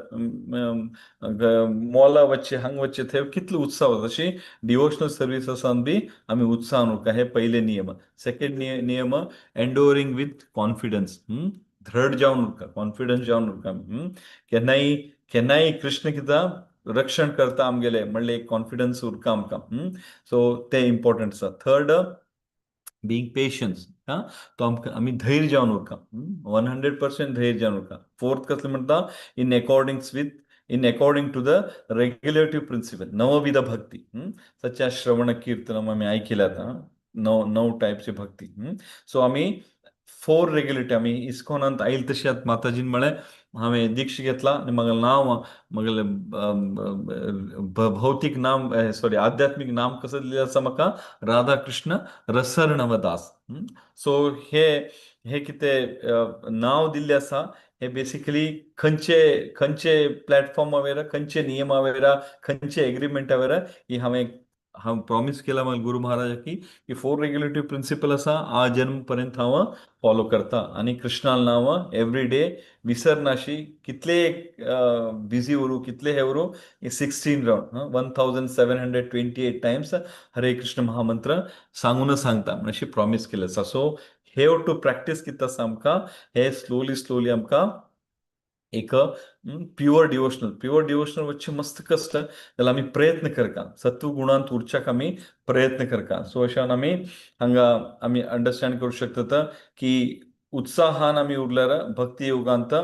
मॉला वचचे, हांगा वचचे, थंय कितलो उत्साह वता. तशी डिवोशनल सर्विसेसांत बी आमी उत्साहान उरता. हे पयले नियम. सेकंड नियम एंडोरिंग विथ कॉन्फिडन्स. दृढ जावन उरता, कॉन्फिडन्स जावन उरता. केन्नाय कृष्ण कितें रक्षण करता आमगेले म्हणले एक कॉन्फिडन्स उरता आमकां. सो ते इम्पॉर्टंट आसा. Third being patience. तो आमकां आमी धैर्य जावन उरता, 100% धैर्य जावन उरता. फोर्थ कसले म्हणटा, in according to the regulative principle, नवविध भक्ती. सच एज श्रवण कीर्तनम आमी आयकिल्यात. 9 टायपची भक्ती. सो आमी 4 रेग्युलेटिव्ह आमी इस्कॉनांत आयिल्ले तशें माताजीन म्हळें हांवें दीक्ष घेतला आनी म्हागेलें नांव भौतीक नाम सॉरी आध्यात्मीक नाम कसं दिलें आसा म्हाका, राधा कृष्ण रसर्णवदास. सो हे कितें नांव दिल्लें आसा हे बेसिकली खंयचे प्लॅटफॉर्मा वयल्यार, खंयचे नियमा वयल्यार, खंयचे एग्रीमेंटा वयल्यार ही हांवें हांव प्रॉमिस केला मला गुरु महाराजा की 4 रेग्युलेटरी प्रिन्सिपल असा आ जन्म पर्यंत हांव फॉलो करता आणि कृष्णाला हांव एवरी डे विसरनाशी कितले बिझी उरूं कितले हे उरूं 16 राउंड 1728 टाइम्स हरे कृष्ण महामंत्र सांगूनच सांगता अशी प्रॉमिस केलें आसा. सो हेव टू प्रॅक्टीस कितें आसा आमकां हे स्लोली स्लोली आमकां एक प्युअर डिवोशनल वच्चे मस्त कष्ट जाल्यार आमी प्रयत्न करता सत्व गुणांत उरच्याक आमी प्रयत्न करता. सो अशें आमी हांगा आमी अंडरस्टँड करूं शकतात की उत्साहान आमी उरल्यार भक्ती योगांत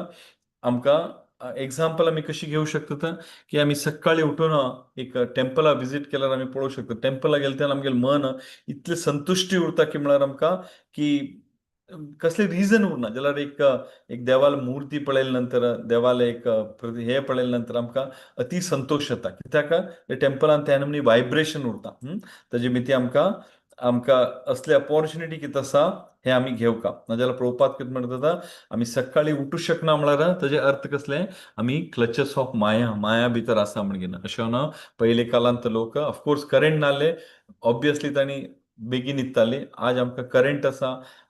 आमकां एग्जाम्पल आमी कशी घेवं शकतात की आमी सकाळी उठून एक टेम्पला विजीट केल्यार आमी पळोवं शकता टेम्पला गेले तेन्ना आमगेलें मन इतलें संतुश्टी उरता की म्हळ्यार आमकां की कसलें रिजन उरना जाल्यार एक देवाल मूर्ती पळयले नंतर देवाल एक हे पळयले नंतर आमकां अति संतोष जाता कित्याक त्या टेम्पलान त्या नमनी वायब्रेशन उरता. ताजे मिती आमकां आमकां असले अपॉर्च्युनिटी कितें आसा हे आमी घेवका नाजाल्यार पळोवपाक कितें म्हणटा आमी सकाळी उठूं शकना म्हळ्यार ताजे अर्थ कसले आमी क्लचस ऑफ माया भितर आसा म्हणून अशें न्हू पयले काळांत लोक ऑफकोर्स करंट नासले ऑब्वियसली तांणी बेगीन न्हिदताली आज आमकां करंट आसा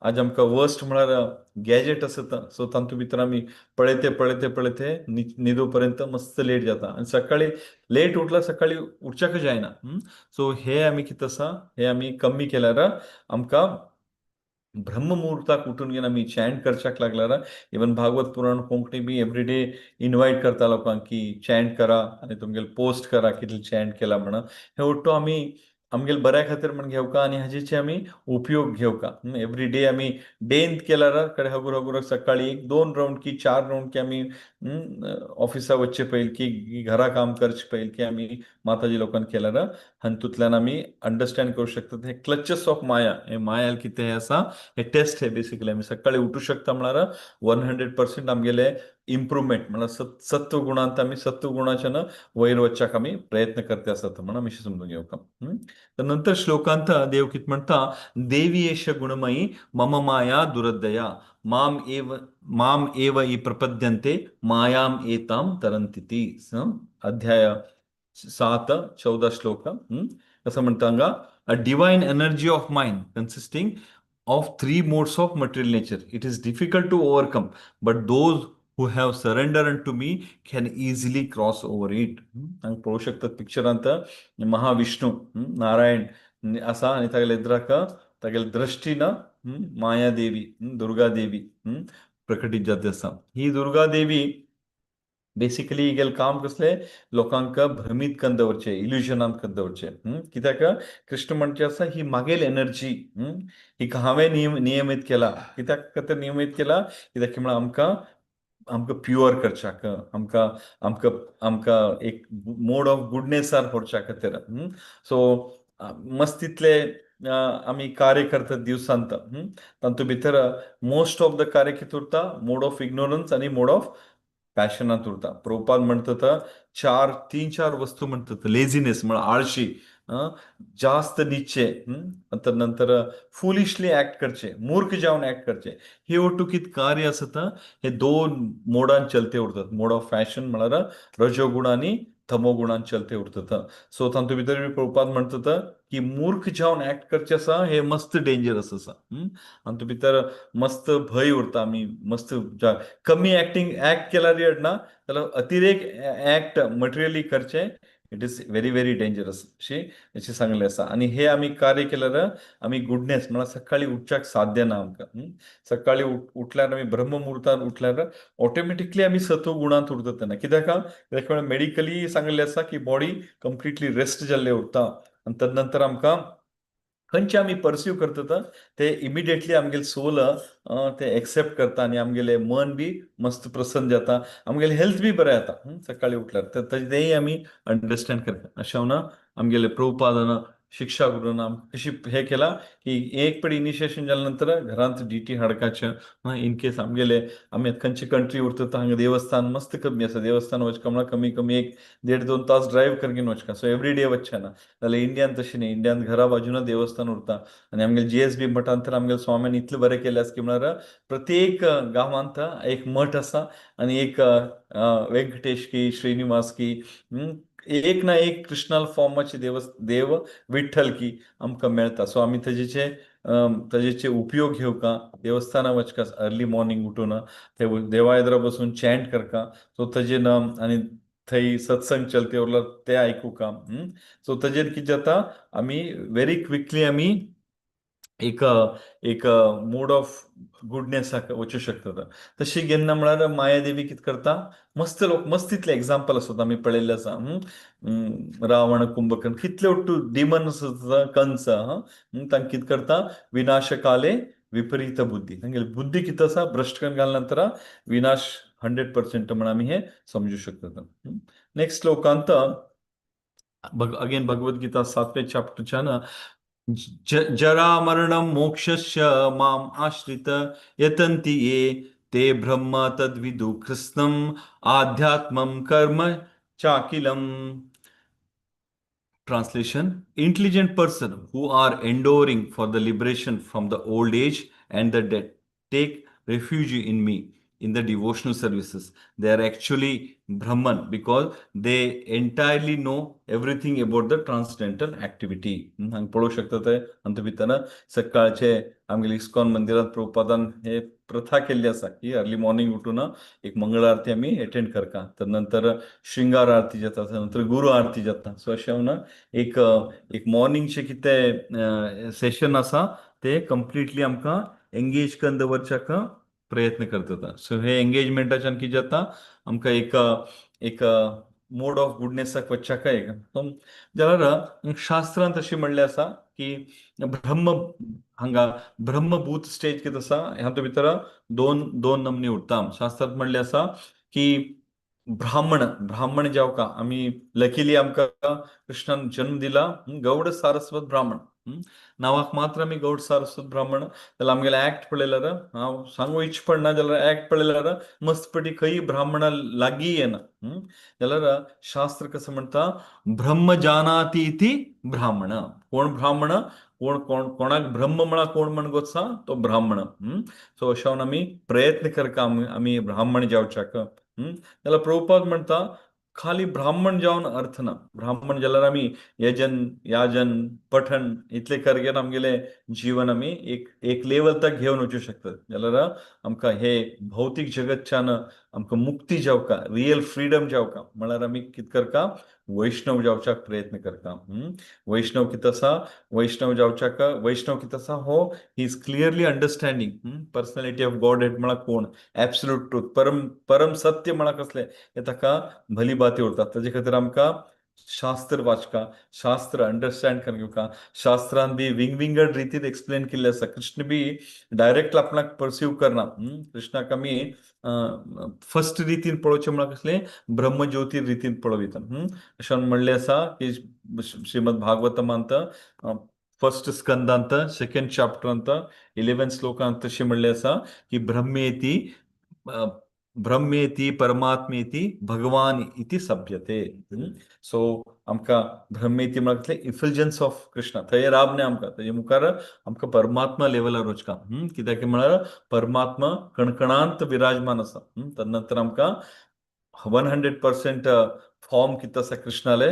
आज आमकां वर्स्ट म्हळ्यार गॅजेट आसा सो तातूंत भितर आमी पळयते न्हिदो पर्यंत मस्त लेट जाता आनी सकाळी लेट उठल्यार सकाळी उठच्याक जायना. सो हे आमी कितें आसा हे आमी कमी केल्यार आमकां ब्रह्ममुहूर्ताक उठून घेवन आमी चॅन्ट करच्याक लागल्यार इवन भागवत पुराण कोंकणी बी एवरीडे इन्वायट करता लोकांक की चॅन्ट करा आनी तुमगेले पोस्ट करा कितले चॅन्ट केला म्हणून हे उठ्ठो आमी आमगेले बऱ्या खातीर म्हण घेवका आनी हाजेचे आमी उपयोग घेवका. एवरी डे आमी डेंत केल्यार कडे हगूर सकाळी 1-2 राउंड की 4 राउंड की आमी ऑफिसा वच्चे पयलीं की घरा काम करचे पयलीं की आमी माताजी लोकांक केल्यार हातूंतल्यान आमी अंडरस्टँड करूं शकतात हे क्लचस ऑफ माया हे माया कितें हे आसा हे टेस्ट हे बेसिकली आमी सकाळी उठूं शकता म्हळ्यार 100% आमगेले इम्प्रुवमेंट म्हळ्यार सत्व गुणांत आमी सत्व गुणाच्यान वयर वचच्याक आमी प्रयत्न करते आसात म्हणून आमी समजून घेवका. तर नंतर श्लोकांत देव कितें म्हणटा देवी एष गुणमयी मम माया दुरदया माम एव इ प्रपद्यन्ते मायाम एताम तरन्ति ती. अध्याय 7-14 श्लोक कसं म्हणता हांगा a divine energy of mind consisting of 3 modes of material nature. It is difficult to overcome, but those who have surrendered unto me can easily cross over it. हांगा पळोवं शकतात पिक्चरांत महाविष्णू नारायण आसा आनी तागेले इद्राक तागेले दृश्टीन मायादेवी दुर्गादेवी प्रकटीत जाता आसा. ही दुर्गादेवी बेसिकली गेल काम कसलें लोकांक भ्रमीत करून दवरचें इल्युजनांत करून दवरचें कित्याक कृष्ण म्हणचे आसा ही मागेल एनर्जी ही हांवें नियमीत केला कित्याक खातीर नियमीत केला कित्याक म्हळ्यार आमकां प्युअर करच्याक आमकां एक मोड ऑफ गुडनेसार व्हरच्या खातीर. सो मस्त तितले आमी कार्य करतात दिवसांत तातूंत भितर मोस्ट ऑफ द कार्य कितें उरता मोड ऑफ इग्नोरन्स आनी मोड ऑफ पॅशनांत उरता. प्रभुपाद म्हणटा 3-4 वस्तू म्हणतात लेझिनेस म्हळ्यार आळशी जास्त न्हिदचे नंतर फुलिशली ऍक्ट करचे मूर्ख जावन ऍक्ट करचे हे वटू कितें कार्य आसत हे 2 मोडान चलते उरतात. मोड ऑफ फॅशन म्हळ्यार रजोगुण आनी तमोगुणान चलते उरतात. सो तातूंत भितर प्रभुपाद म्हणटा की मूर्ख जावन ऍक्ट करचे आसा हे मस्त डेंजरस आसा. तातूंत भितर मस्त भंय उरता आमी मस्त कमी ऍक्ट केल्यार येडना जाल्यार अतिरेक ऍक्ट मटेरियली करचे इट इज व्हेरी डेंजरस अशी सांगलें आसा. आनी हे आमी कार्य केल्यार आमी गुडनेस म्हळ्यार सकाळी उठच्याक साध्य ना आमकां. सकाळी उठल्यार आमी ब्रह्ममुहूर्तान उठल्यार ऑटोमॅटिकली आमी सत्व गुणांत उरतात तेन्ना कित्याक मेडिकली सांगलें आसा की बॉडी कंप्लिटली रेस्ट जाल्ले उरता आनी तदनंतर आमकां खंयचे आमी परस्यू करतात ते इमिडिएटली आमगेले सोल ते एक्सेप्ट करता आनी आमगेले मन बी मस्त प्रसन्न जाता आमगेले हेल्थ बी बरें जाता सकाळी उठल्यार तर तेंय आमी अंडरस्टँड करता. अशें हांव आमगेले प्रभुपादान शिक्षा करून कशी हे केला की एक पडी इनिशिएशन जाल्या नंतर घरांत डीटी हाडपाचें इन केस आमगेले आमी खंयची कंट्री उरता हांगा देवस्थान मस्त कमी आसा देवस्थान वचका म्हळ्यार कमी 1.5-2 तास ड्रायव्ह करगीन वचका. सो एवरी डे वचचें ना जाल्यार इंडियान तशें न्ही इंडियान घरा बाजून देवस्थान उरता आनी आमगेले जीएसबी मठांत तर आमगेले स्वाम्यान इतले बरें केले आसा की म्हळ्यार प्रत्येक गांवांत एक मठ आसा आनी एक व्यंकटेश की श्रीनिवास की एक ना एक कृष्णाल फॉर्माचे देव विठ्ठल की आमकां मेळटा. सो आमी तेजेचे उपयोग घेवका, देवस्थाना वचका अर्ली मॉर्निंग उठून ते देवायद्रा बसून चॅन्ट करका. सो तेजे आनी थंय सत्संग चलते उरल्यार ते आयकुका. सो तेजेर कितें जाता, आमी व्हेरी क्विकली आमी एक एक मोड ऑफ गुडनेसाक वचूं शकता. तशी केन्ना म्हळ्यार मायादेवी कितें करता, मस्तीतले एग्जाम्पल आसत आमी पळयल्ले आसा. रावण, कुंभकर्ण, कितले वट्टू डिमन्स कंस तांकां कितें करता, विनाशकाले विपरीत बुद्धी. तांगेली बुद्धी कितें आसा, भ्रश्ट करून घालना नंतर विनाश 100% म्हणून आमी हे समजू शकता. नेक्स्ट श्लोकांत अगेन भगवद्गीता 7वें चॅप्टरच्यान जरा मरणं मोक्षस्य माम आश्रित यतन्ति ये ते ब्रह्म तद्विदु कृष्णम आध्यात्मम कर्म चाकिलम. Translation: Intelligent person who are enduring for the liberation from the old age and the dead take refuge in me in the devotional services. They are actually Brahman because they entirely know everything about the transcendental activity. हांगा पळोवंक शकता ते अंत भितर सकाळचे आमगेले इस्कॉन मंदिरात प्रभुपादान हे प्रथा केल्ली आसा की अर्ली मॉर्निंग उठून एक मंगळ आरती आमी अटेंड करता. तर नंतर श्रृंगार आरती जाता, नंतर गुरु आरती जाता. सो अशें म्हणून एक एक मॉर्निंगचे कितें सेशन आसा ते कम्प्लिटली आमकां एंगेज करून दवरच्याक प्रयत्न करता. सो हे एंगेजमेंटाच्यान कितें जाता, आमकां एक एक मोड ऑफ गुडनेसाक वचच्याक एक जाल्यार शास्त्रांत अशें म्हणलें आसा की हांगा ब्रह्मभूत स्टेज कितें आसा, हातूंत भितर दोन नमनी उरता. शास्त्रांत म्हणलें आसा की ब्राह्मण जावका आमी लकीली आमकां कृष्णान जन्म दिला गौड सारस्वत ब्राह्मण. नांवाक मात्र आमी गौड सारस्वत ब्राह्मण, जाल्यार आमगेले ऍक्ट पळयल्यार हांव सांगू इच्छ पडना, जाल्यार ऍक्ट पळयल्यार मस्तपटी खंय ब्राह्मणा लागीं येना. जाल्यार शास्त्र कसं म्हणटा, ब्रह्म जानाति इति ब्राह्मण. कोण ब्राह्मण, कोणाक ब्रह्म म्हळ्यार कोण म्हण गोत्सा, तो ब्राह्मण. सो अशें आमी प्रयत्न करता आमी ब्राह्मण जावच्याक. जाल्यार प्रभुपाद म्हणटा खाली ब्राह्मण जावन अर्थ ना. ब्राह्मण जाल्यार आमी यजन याजन पठण इतले करगेन आमगेले जीवन आमी एक लेवल तक घेवन वचूं शकतात. जाल्यार आमकां हे भौतीक जगतच्यान आमकां मुक्ती जावका, रियल फ्रीडम जावका म्हळ्यार आमी कितें करता, वैष्णव जावच्याक प्रयत्न करता. वैष्णव कितें आसा, वैष्णव कितें आसा, हो he is clearly understanding personality of God head म्हळ्यार कोण, एब्सोल्यूट ट्रूथ, परम सत्य म्हळ्यार कसलें हे ताका भली बाती उरतात. ताजे खातीर आमकां शास्त्र वाचका, शास्त्र अंडरस्टँड करून घेवका. शास्त्रान बी विंगड रितीन एक्सप्लेन केल्ले आसा. कृष्ण बी डायरेक्ट आपणाक परसीव करना. कृष्णाक आमी फर्स्ट रितीन पळोवचें म्हळ्यार कसलें, ब्रह्मज्योती रितीन पळोवयता. अशें म्हणलें आसा की श्रीमद भागवतमांत फर्स्ट स्कंदांत सेकंड चॅप्टरांत 11 श्लोकांत तशें म्हणलें आसा की ब्रह्मेति परमात्मेति भगवान इति सभ्यते. सो आमकां ब्रह्मेति म्हळ्यार इफल्जन्स ऑफ कृष्ण थंय राबने आमकां तेजे मुखार आमकां परमात्मा लेवलार वचका. कित्याक म्हळ्यार परमात्मा कणकणांत विराजमान आसा. तदनंतर आमकां 100% फॉर्म कितें आसा कृष्णाले,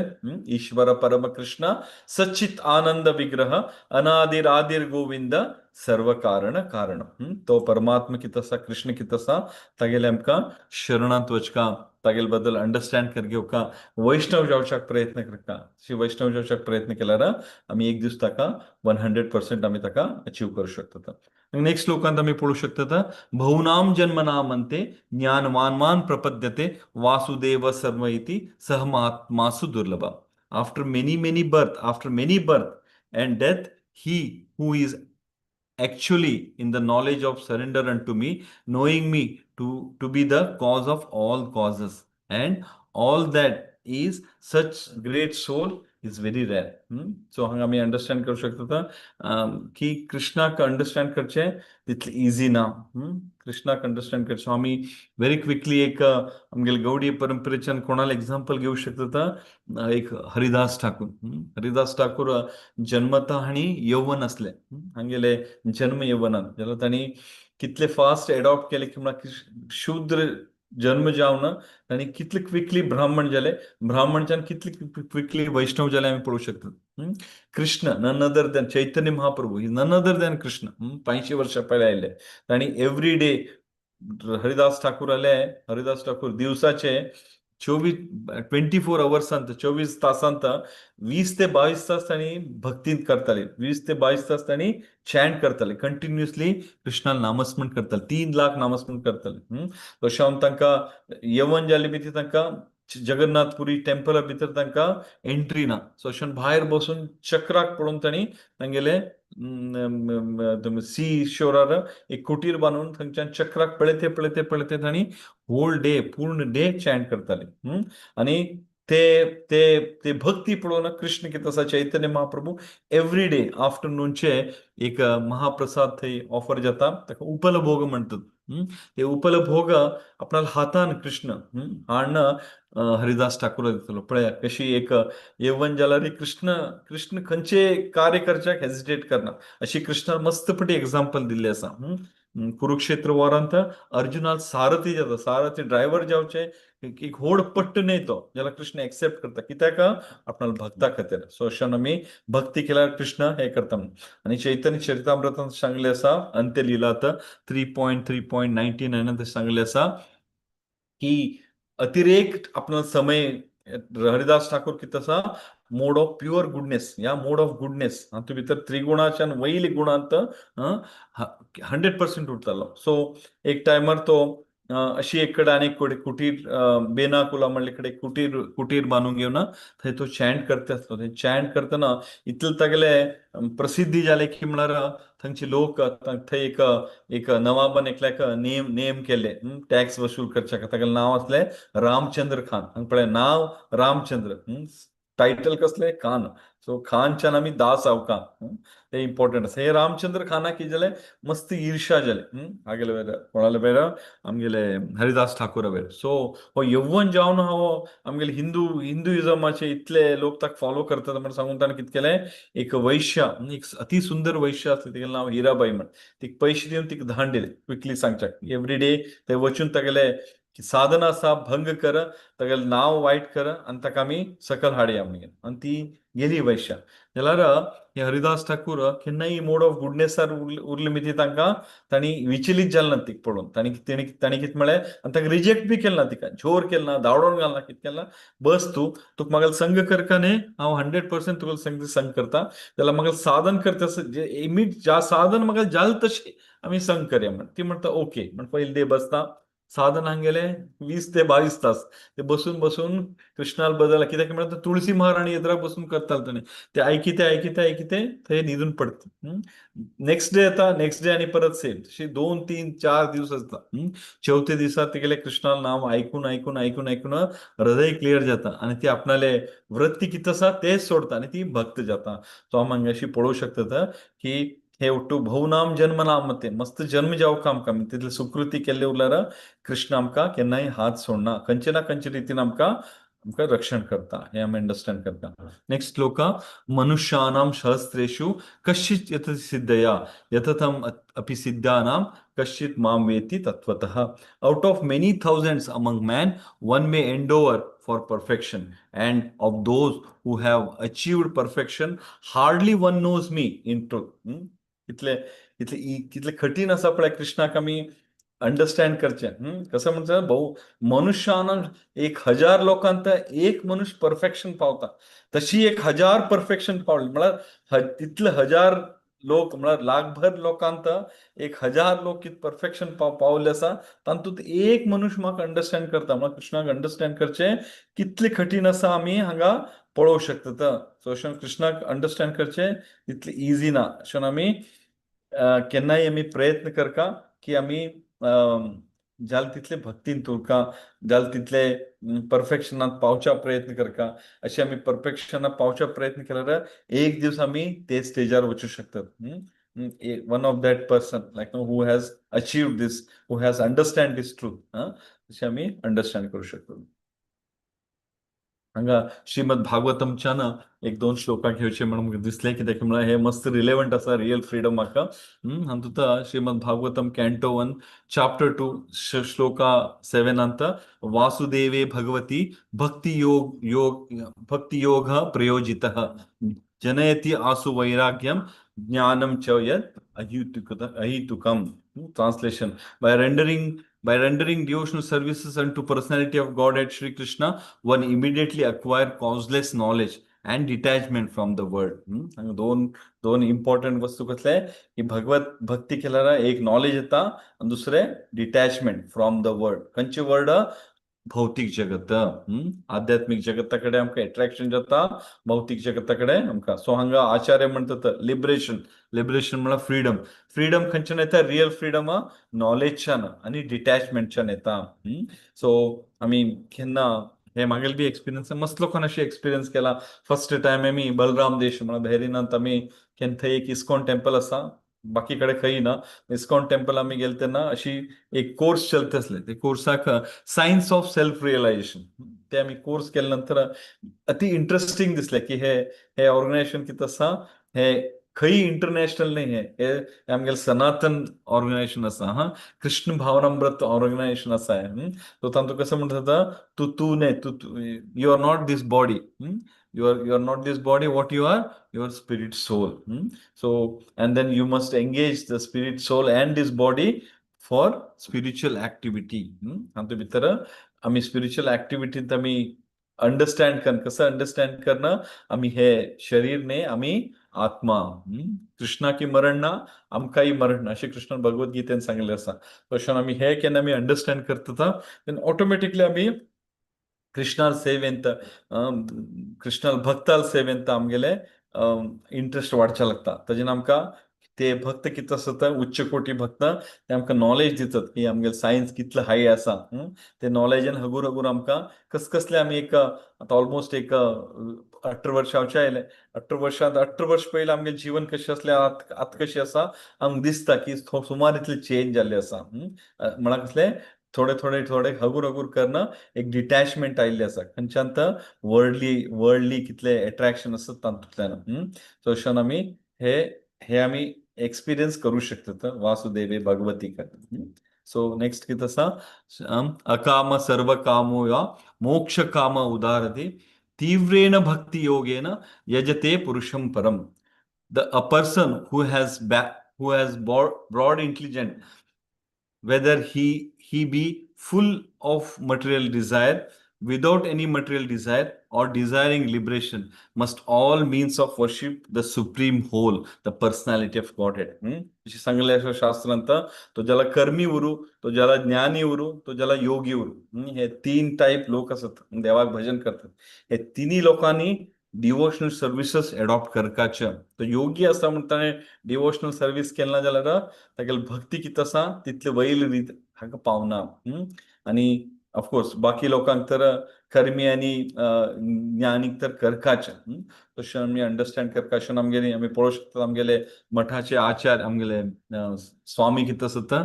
ईश्वर परम कृष्ण सच्चित आनंद विग्रह अनादिर गोविंद सर्व कारण. तो परमात्मा कितें आसा, कृष्ण कितें आसा, तागेले आमकां शरणांत वचका, तागेले बद्दल अंडरस्टँड कर घेवका, वैष्णव जावच्याक प्रयत्न करता. वैष्णव जावच्याक प्रयत्न केल्यार आमी एक दीस ताका 100% आमी ताका अचीव करूं शकता. नेक्स्ट श्लोकांत आमी पळोवंक शकता, बहुनाम जन्मनामन्ते ज्ञानवान प्रपद्यते वासुदेव सर्व इति सह महात्मासु दुर्लभ. After many birth and death, he who is actually in the knowledge of surrender unto me, knowing me to be the cause of all causes and all that is such great soul is very rare. So हांगा आमी अंडरस्टँड करूं शकता की कृष्णाक अंडरस्टँड करचें तितलें इजी ना. कृष्णाक अंडरस्टँड करचें आमी व्हेरी क्विकली एक आमगेले गौडी परंपरेच्यान कोणाला एक्झाम्पल घेवंक शकता. एक हरिदास ठाकूर जन्मता हांणी यौवन असले, हांगेले जन्म यौवनान, जाल्यार तांणी कितले फास्ट एडॉप्ट केले की म्हळ्यार शूद्र जन्म जावन तांणी कितले क्विकली ब्राह्मण जाले, ब्राह्मणच्यान कितले क्विकली वैष्णव जाले आमी पळोवंक शकतात. Krishna none other than Chaitanya Mahaprabhu ही नन अदर दॅन कृष्ण 500 वर्षां पयलीं आयले. तांणी एवरी डे हरिदास ठाकूर दिवसाचे 24 अवर्सांत 24 तासांत 20 ते 22 तास तांणी भक्तींत करताले, 20 ते 22 तास तांणी चॅन्ट करताले, कंटिन्युअसली कृष्णाल नामस्मरण करताले, 3 लाख नामस्मरण करताले. तशें हांव तांकां येवण जाले बी तांकां जगन्नाथपुरी टेम्पला भितर तांकां एंट्री ना. सो अशें भायर बसून चक्राक पळोवन तांणी तांगेले सी शोरार एक कुटीर बांदून थंयच्यान चक्राक पळयते तांणी होल डे पूर्ण डे चॅन्ट करताले. आनी ते भक्ती पळोवन कृष्ण कितें आसा चैतन्य महाप्रभू एवरी डे आफ्टरनूनचे एक महाप्रसाद थंय ऑफर जाता, ताका उपलभोग म्हणटात. ते उपलभोग आपणाल हातान कृष्ण हाडन हरिदास ठाकूर दितलो. पळया कशी एक येवण जाल्यार कृष्ण खंयचे कार्य करच्याक हेजिटेट करना, अशी कृष्णान मस्तपटी एग्जाम्पल दिल्ली आसा. कुरुक्षेत्र वॉरांत अर्जुनाक सारथी जाता, सारथी ड्रायव्हर जावचे एक व्हड पट्ट न्हय तो जाल्यार कृष्ण एक्सेप्ट करता, कित्याक आपणाल भक्ता खातीर. सो अशें आमी भक्ती केल्यार कृष्ण हे करता. आनी चैतन्य चरितामृतांत सांगले आसा अंत्यलिलात 3.3.99 सांगले आसा की अतिरेक आपणाल समय हरिदास ठाकूर कितें आसा मोड ऑफ प्युअर गुडनेस, ह्या मोड ऑफ गुडनेस हातूंत भितर त्रिगुणाच्यान वयली गुणांत 100% उरतालो. सो एक टायमार तो अशी एक कडेन आनी कुटीर बेनाकुला म्हणले कडेन कुटीर बांदून घेवन थंय तो चॅन्ट करता आसलो. थंय चॅन्ट करतना इतले तागेले प्रसिद्धी जाले की म्हळ्यार थंयचे लोक थंय एक नवाबान एकल्याक नेम केले टॅक्स वसूल करच्या खातीर. तागेलें नांव आसलें रामचंद्र खान. हांगा पळय नांव रामचंद्र, टायटल कसलें खान. सो खानच्यान आमी दास आवका, ते इम्पॉर्टंट आसा. हे रामचंद्र खानाक कितें जालें मस्त ईर्ष्या जाले हागेले वयर कोणाले वयर आमगेले हरिदास ठाकूरा वयर. सो हो यव्वन जावन हो आमगेले हिंदुइजमाचे इतले लोक ताका फॉलो करतात म्हण सांगून ताणें कितें केलें, एक वैश्य एक अति सुंदर वैश्य आसली, तिगेलें नांव हिराबाई म्हण, तिका पयशे दिवन तिका धाड दिले क्विकली सांगच्याक. एवरी डे थंय वचून तागेले साधना आसा भंग कर, तागेलें नांव वायट कर आनी ताका आमी सकयल हाडया म्हणून. आनी ती गेली वैश्या. जाल्यार हे हरिदास ठाकूर केन्नाय मोड ऑफ गुडनेसार उरले मिती तांणी विचलीत जालें ना तिका पळोवन. तांणी कितें म्हळें आनी ताका रिजेक्ट बी केलें ना, तिका जोर केलें ना, धांवडोन घालना, कितें केलें ना, बस तुका म्हागेलो संग करका न्ही, हांव 100% तुका संग करता, जाल्यार म्हागेलें साधन करता ज्या साधन म्हाका जालें तशें आमी संग करया म्हण. ती म्हणटा ओके म्हण पयले डे बसता. साधन हांगा गेलें 20 ते 22 तास ते बसून कृष्णाल बदल, कित्याक म्हळ्यार तुळशी महाराणी एदराक बसून करताले ताणें. ते आयकिते थंय न्हिदून पडता. नेक्स्ट डे येता, नेक्स्ट डे आनी परत सेम. तशी 2, 3, 4 दीस आसता. चवथे दिसा तेगेलें कृष्णाल नांव आयकून हृदय क्लियर जाता आनी ती आपणाले वृत्ती कितें आसा तेच सोडता आनी ती भक्त जाता. सो आमी हांगा अशी पळोवंक शकतात की हे उट्टू भवनाम जन्मनाम ते मस्त जन्म जावंक आमकां तितले सुकृती केल्ले उरल्यार कृष्ण आमकां केन्नाय हात सोडना, खंयचे ना खंयचे रितीन आमकां रक्षण करता. हे आमी अंडरस्टँड करता. नेक्स्ट श्लोक मनुष्यानां सहस्रेषु कश्चित् यतति सिद्धया यततम अपि सिद्धानां कश्चित् मां वेत्ति तत्त्वतः. Out of many thousands among man, one may endeavor for perfection, and of those who have achieved perfection, hardly one knows me in truth. कितले कठीण आसा पळय कृष्णाक आमी अंडरस्टँड करचें. कसं म्हणटा भाऊ, मनुष्यानं 1000 लोकांत एक मनुष्य परफेक्शन पावता, तशी 1000 परफेक्शन पावली म्हळ्यार तितले 1000 लोक म्हळ्यार लाखभर लोकांत 1000 लोक कितें परफेक्शन पावले आसा, तातूंत एक मनुष्य म्हाका अंडरस्टँड करता. म्हळ्यार कृष्णाक अंडरस्टँड करचें कितले कठीण आसा आमी हांगा पळोवंक शकतात. सो अशें कृष्णाक अंडरस्टँड करचें तितलें इजी ना. अशें आमी केन्नाय आमी प्रयत्न करका की आमी जाल तितले भक्तीन तुरका, जाल तितले परफेक्शनांत पावच्या प्रयत्न करका. अशें आमी परफेक्शनांत पावच्या प्रयत्न केल्यार एक दीस आमी ते स्टेजार वचूंक शकतात. One of that person like who has achieved this, who has understand this truth, अशें आमी अंडरस्टँड करूं शकतात. हांगा श्रीमद भागवतमच्यान एक दोन श्लोकां घेवचे म्हणून म्हाका दिसलें कित्याक म्हळ्यार हे मस्त रिलेवंट आसा रियल फ्रीडम म्हाका हातूंत श्रीमद भागवतम कॅन्टो 1 चॅप्टर 2 श्लोका 7 वासुदेवे भगवती भक्ति योग प्रयोजितः जनयति आसु वैराग्यम ज्ञानम च यत् अहितुकम translation by rendering devotional services unto personality of Godhead Sri Krishna, one immediately acquire causeless knowledge and detachment from the world. हांगा दोन इम्पॉर्टंट वस्तू कसले की भगवत भक्ती केल्यार एक नॉलेज येता आणि दुसरे डिटॅचमेंट फ्रॉम द वर्ल्ड. खंयचे वर्ल्ड? भौतिक जगत. आध्यात्मिक जगताकडे आमकां अट्रॅक्शन जाता, भौतिक जगताकडे आमकां. सो हांगा आचार्य म्हणतात लिबरेशन म्हणल्यार फ्रीडम खंयच्यान येता? रियल फ्रीडम नॉलेजच्यान आणि डिटॅचमेंटच्यान येता. सो आमी केन्ना हे मागेल बी एक्सपिरियन्स मस्त लोकांनी अशी एक्सपिरियन्स केला. फर्स्ट टायम आमी बलराम देश म्हळ्यार भेरीनाथ आमी थंय एक इस्कॉन टेम्पल आसा, बाकी कडेन खंय ना. इस्कॉन टेम्पल आमी गेले तेन्ना अशी एक कोर्स चलते असले. ते कोर्साक सायन्स ऑफ सेल्फ रियलायझेशन ते आमी कोर्स केल्या नंतर अति इंटरेस्टिंग दिसले की हे ऑर्गनायझेशन कितें आसा, हे खंय इंटरनॅशनल न्ही, हे आमगेले सनातन ऑर्गनायझेशन आसा. कृष्ण भावनामृत ऑर्गनायझेशन आसा. सो तातूंत कसं म्हणटा, तू न्ही, you are not this body, you are not this body. What you are? Your spirit soul. So and then you must engage the spirit soul and this body for spiritual activity. हातूंत भितर आमी स्पिरिच्युअल एक्टिविटींत आमी अंडरस्टँड करन कसं अंडरस्टँड करणं आमी हे शरीर न्ही, आमी आत्मा. कृष्णा की मरण ना, आमकांय मरण ना अशें कृष्णान भगवद्गीतेन सांगलें आसा. तशें आमी हे केन्ना आमी अंडरस्टँड करता देन ऑटोमॅटिकली आमी कृष्णाल सेवेंत कृष्णाल भक्ताल सेवेंत आमगेले इंट्रस्ट वाडचे लागता. ताजेन आमकां ते भक्त कितें आसता, उच्च कोटी भक्त ते आमकां नॉलेज दितात की आमगेले सायन्स कितलो हाय आसा. ते नॉलेजीन हगूर आमकां कसले आमी एक आतां ऑलमोस्ट एक 18 वर्ष हांवचे आयले. 18 वर्ष पयलीं आमगेलें जीवन कशें आसलें, आतां कशें आसा आमकां दिसता की सुमार इतलें चेंज जाल्लें आसा. म्हळ्यार कसलें थोडे हगूर करना एक डिटॅचमेंट आयिल्लें आसा खंयच्यान वर्ल्डली कितले अट्रॅक्शन आसता तातूंतल्यान. सो अशें आमी हे आमी एक्सपिरियन्स करू शकतात वासुदेवे भगवती कथा. सो नेक्स्ट कितें आसा, अकाम सर्व कामो या मोक्ष काम उदारते तीव्रेण भक्ति योगेन यजते पुरुषम परम. A person who has broad intelligence, whether he be full of material desire, without any material desire, or desiring liberation, must all means of worship the supreme whole, the personality of Godhead. अशें सांगलें आसा शास्त्रांत. तो ज्याला कर्मी उरू, तो ज्याला ज्ञानी उरू, तो ज्याला योगी उरू. हे 3 टायप लोक आसात देवाक भजन करतात. हे तिनी लोकांनी डिवोशनल सर्विसेस एडॉप्ट करपाचे. तो योगी आसा म्हणटा ताणें डिवोशनल सर्वीस केला जाल्यार तागेली भक्ती कितें आसा तितले वैल रीत हाका पावना. आनी ऑफकोर्स बाकी लोकांक तर कर्मी आनी ज्ञानीक तर करपाचे. तशें आमी अंडरस्टँड करपाचें आमगेली आमी पळोवंक शकता आमगेले मठाचे आचार्य आमगेले स्वामी कितें आसता,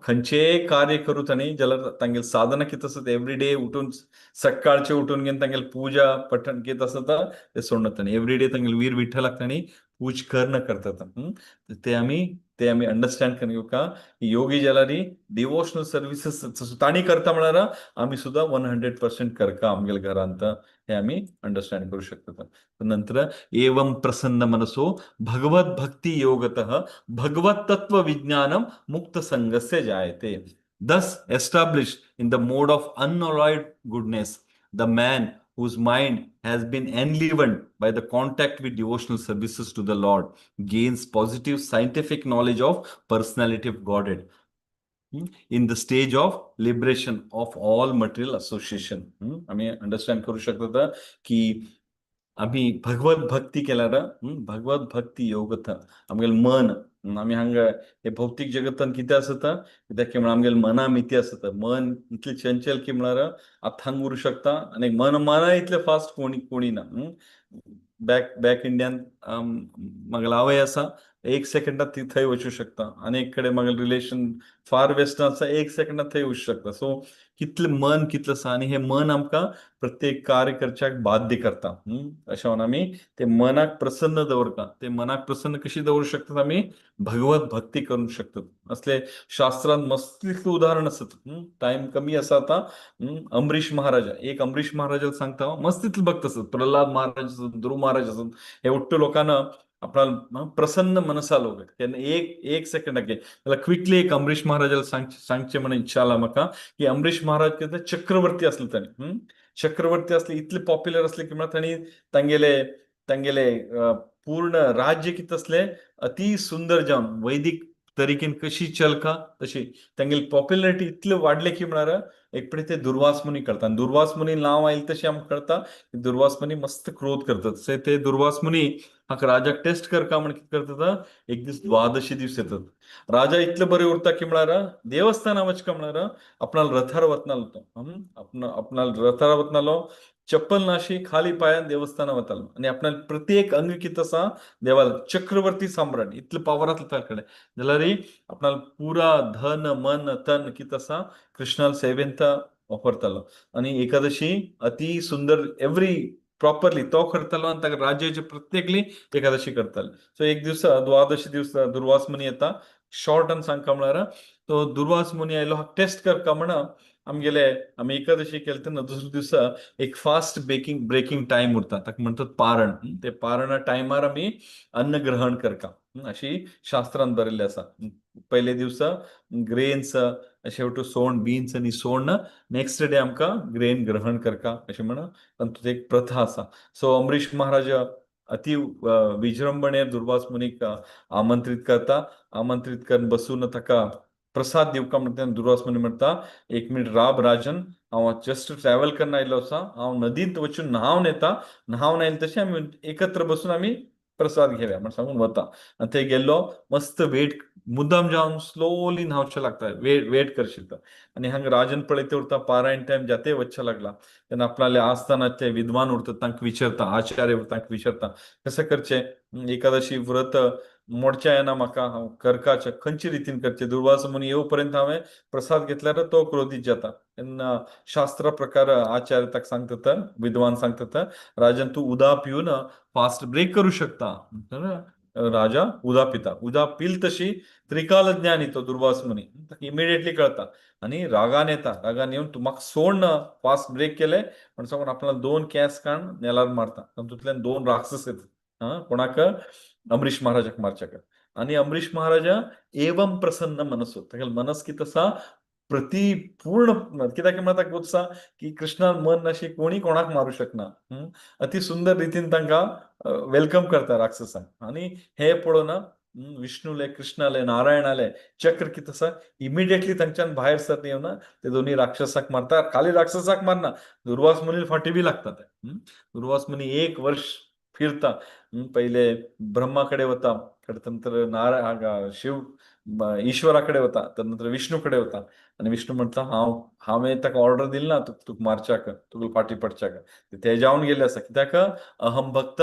खंयचेय कार्य करूं तांणी जाल्यार तांगेली साधना कितें आसता, एवरीडे उठून सकाळचे उठून घेवन तांगेली पूजा पठण कितें आसता ते सोडना तांणी एवरीडे तांगेली वीर विठ्ठलाक तांणी पूज कर्ण करतात. ते आमी अंडरस्टँड करता योगी जाल्यार डिवोशनल सर्विसेस तांणी करता म्हळ्यार आमी सुद्दां 100% करता आमगेल्या घरांत. हे आमी अंडरस्टँड करू शकतात. नंतर एवं प्रसन्न मनसो भगवत भक्ति योगतः भगवत तत्व विज्ञानम मुक्त संगस्य जायते. Thus established in the mode of unalloyed goodness, the man whose mind has been enlivened by the contact with devotional services to the Lord gains positive scientific knowledge of personality of Godhead in the stage of liberation of all material association. आम्ही अंडरस्टँड करू शकतात की आम्ही भगवत भक्ती केल्यार भगवत भक्ती योगत आमगेलें मन आमी हांगा हे भौतीक जगतान कितें आसता कित्याक की म्हळ्यार आमगेलें मना मिती आसता. मन इतलें चंचल की म्हळ्यार आथांग उरूं शकता आनी मना इतलें फास्ट कोणी ना. बॅक इंडियान म्हागेलो आवय आसा, 1 सेकंडात ती थंय वचूं शकता. आनी एक कडेन म्हागेलें रिलेशन फार वेस्टर्न आसा, 1 सेकंडात थंय वचूं शकता. सो कितले मन कितलं आसा आनी हे मन आमकां प्रत्येक कार्य करच्याक बाध्य करता. अशें म्हणून आमी ते मनाक प्रसन्न दवरता. ते मनाक प्रसन्न कशी दवरूं शकतात आमी? भगवत भक्ती करूंक शकतात. असले शास्त्रांत मस्त तितली उदाहरण आसात. टायम कमी आसा आता. अमरीश महाराजा, एक अमरीश महाराजाला सांगता हांव, मस्त तितले भक्त आसात. प्रल्हाद महाराज आसात, ध्रुव महाराज आसात. हे उठ्ठे लोकांना आपणाला प्रसन्न मनसा लोक तेन्ना एक सेकंडाक जाल्यार क्विकली एक अमरीश महाराजाला सांगचे म्हणून इच्छा आला म्हाका की अमरीश महाराज कितें चक्रवर्ती असले ताणी. चक्रवर्ती असले इतले पॉप्युलर असले की ताणी तांगेले पूर्ण राज्य कितें असले अति सुंदर जावन वैदिक तरिकेन कशी चलका तशी तांगेली पॉप्युलरिटी इतले वाडले की म्हळ्यार एक पडे ते दुर्वास मुनी कळटा. आनी दुर्वास मुनी नांव आयलें तशें आमकां कळटा की दुर्वास मुनी मस्त क्रोध करतात. सो ते दुर्वास मुनी हाका राजाक टेस्ट करता म्हण कितें करतात, एक दीस द्वादशी दीस येतात. राजा इतले बरे उरता की म्हळ्यार देवस्थाना वचका म्हळ्यार आपणाल रथार वतनालो तो. आपणाल रथार वतनालो, चप्पल नाशी खाली पांयान देवस्थाना वतालो आनी आपणाल प्रत्येक अंग कितें आसा देवाला चक्रवर्ती सम्राट इतले पावर आसले ताचे कडेन जाल्यार आपणाल पुरा धन मन तन कितें आसा कृष्णाल सेवेंत वापरतालो. आनी एकादशी अति सुंदर एवरी प्रॉपरली तो करतालो आनी ताका राज्याचे प्रत्येकली एकादशी करताले. सो एक दिवस द्वादशी दिवस दुर्वास मुनी येता. शॉर्ट आनी सांगता म्हळ्यार तो दुर्वास मुनी आयलो हाका टेस्ट करता म्हणा आमी एकादशी केली तेन्ना दुसरे दिसा एक फास्ट ब्रेकिंग टायम उरता ताका म्हणटात पारण. ते पारणा टायमार आमी अन्न ग्रहण करता अशी शास्त्रांत बरयल्लें आसा. पयले दिवसा ग्रेन्स शेवटो सोंड बीन्स आनी सोंड नेक्स्ट डे आमकां ग्रेन ग्रहण करता अशें म्हणून तातूंत एक प्रथा आसा. सो अमरीश महाराज अति विजृंभणेन दुर्वास मुनीक आमंत्रीत करता. आमंत्रीत करून बसून ताका प्रसाद दिवका म्हणटा दुर्वास मुनी म्हणटा एक मिनिट राब राजन हांव जस्ट ट्रॅव्हल करून आयिल्लो आसा. हांव नदींत वचून न्हांवन येता. न्हांवन आयले तशें आमी एकत्र बसून आमी प्रसाद घेवया म्हण सांगून वता. आनी थंय गेल्लो मस्त वेट मुद्दाम जावन स्लोली न्हांवचें लागता वेट करशिता. आनी हांगा राजन पळयता उरता पारायण टायम जाते वचचें लागला तेन्ना आपणाले आस्थानाचे विद्वान उरतात तांकां विचारता, आचार्य तांकां विचारता कशें करचें एकादशी व्रत मोडचें येना म्हाका, हांव करपाचें खंयचे रितीन करचें. दुर्वास मुनी येवं पर्यंत हांवें प्रसाद घेतल्यार तो क्रोधीत जाता. तेन्ना शास्त्रा प्रकार आचार्य ताका सांगता, विद्वान सांगता राजन तूं उदक पिवन फास्ट ब्रेक करूं शकता. राजा उदक पिता. उदक पील तशी त्रिकाल ज्ञानी तो दुर्वास मुनी ताका इमिडिएटली कळटा आनी रागान येता. रागान येवन तूं म्हाका सोड ना फास्ट ब्रेक केले म्हण सांगून आपणाला 2 केंस काडून नेलार मारता. तातूंतल्यान 2 राक्षस येतात. कोणाक? अमरीश महाराजाक मारच्याक. आनी अमरीश महाराजा एवम प्रसन्न मनसो तागेलें मनस कितें आसा पूर्ण कित्याक ताका आसा की कृष्णान मन अशी कोणी कोणाक मारूं शकना. अति सुंदर रितीन तांकां वेलकम करता राक्षसांक. आनी हे पळोवन विष्णूले कृष्णाले नारायणाले चक्र कितें आसा इमिडिएटली तांच्यान भायर सरन येवना ते दोनी राक्षसाक मारता. खाली राक्षसाक मारना दुर्वास मुनी फाटी बी लागता ते. दुर्वास मुनी 1 वर्ष फिरता. पहिले ब्रह्मा कडेन वता, नंतर शिव ईश्वरा कडेन वता, नंतर विष्णू कडेन वता आनी विष्णू म्हणटा हांवें ताका ऑर्डर दिली ना तुका मारच्याक, तुका फाटी पडच्याक. ते जावन गेले आसा कित्याक अहम भक्त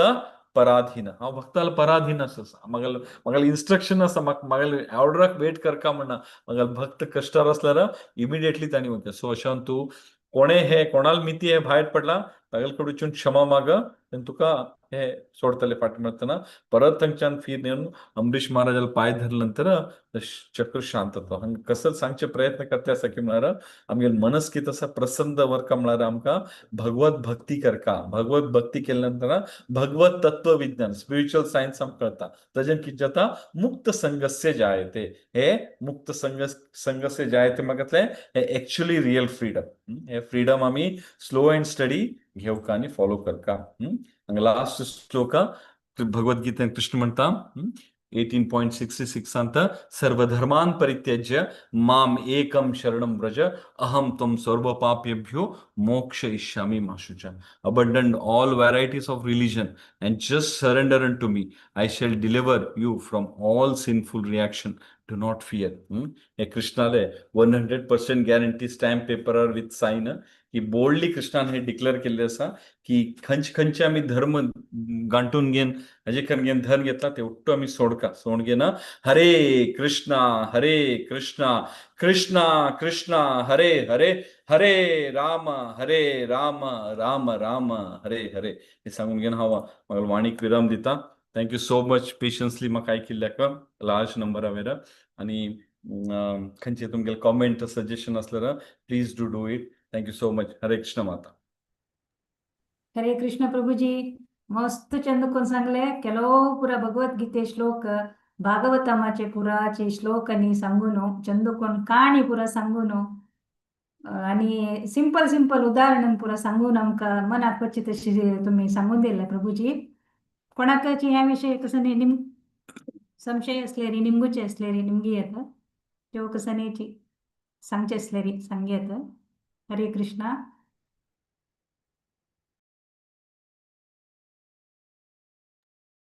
पराधीन. हांव भक्ताला पराधीन आसा. म्हागेलें इन्स्ट्रक्शन आसा म्हागेलें ऑर्डराक वेट करता म्हणना. म्हागेलो भक्त कश्टार आसल्यार इमिडिएटली तांणी वचचें. सो अशें तूं कोणाल मिती हे भायर पडला तागेले कडे वचून क्षमा माग तेन्ना तुका हे सोडतले फाटी म्हणटना परत थंयच्यान फिरून येवन अमरीश महाराजाला पांय धरले नंतर चक्र शांत जाता. हांगा कसं सांगचे प्रयत्न करता आसा की म्हळ्यार आमगेलें मनस कितें आसा प्रसन्न दवरता म्हळ्यार आमकां भगवत भक्ती करता. भगवत भक्ती केले नंतर भगवत तत्व विज्ञान स्पिरिच्युअल सायन्स आमकां कळटा. ताजेन कितें जाता मुक्त संगस्य जायते. हे मुक्त संगस्य जायते म्हाका हे एक्चुअली रियल फ्रीडम. हे फ्रीडम आमी स्लो अँड स्टडी घेवका आनी फॉलो करता. हांगा लास्ट श्लोक भगवद्गीतेन कृष्ण म्हणटा 18.66 सांगता सर्वधर्मान परित्यज्य माम एकम शरणम व्रज अहम त्वं सर्व पापेभ्यो मोक्षयिष्यामि मा शुचा. Abandon all varieties of religion and just surrender unto me. I shall deliver you from all sinful reaction. Do not fear. हे कृष्णाले 100% guarantee stamp paper with sign की बोल्डली कृष्णान हे डिक्लेअर केल्लें आसा की खंयचे आमी धर्म गांठून घेवन हाजे करून घेवन धर्म घेतला तेवढो आमी सोडून घेना. हरे कृष्णा कृष्णा कृष्णा हरे हरे हरे राम राम राम हरे हरे हे सांगून घेवन हांव म्हाका वाणीक विराम दिता. थँक्यू सो मच पेशन्सली म्हाका आयकिल्ल्याक लार्ज नंबरा आनी खंयचे तुमगेले कॉमेंट सजेशन असल्यार please do it. Thank you so much. Hare Krishna माता. हरे कृष्ण प्रभुजी मस्त चंदकोन सांगले केलो पुरा भगवद्गीते श्लोक भागवतमाचे पुराचे श्लोकांनी सांगून चंदकोन काणी पुरा सांगून आणि सिंपल उदाहरण पुरा सांगून आमकां मनाक पडची तशी तुम्ही सांगून दिले प्रभुजी. कोणाकाची ह्या विषयी कसं न्ही संशय असलेली निंबूचे असलेली निमगी येतं तेव्हा कसं न्यायची सांगचे असलेली सांगे येतं. हरे कृष्णा.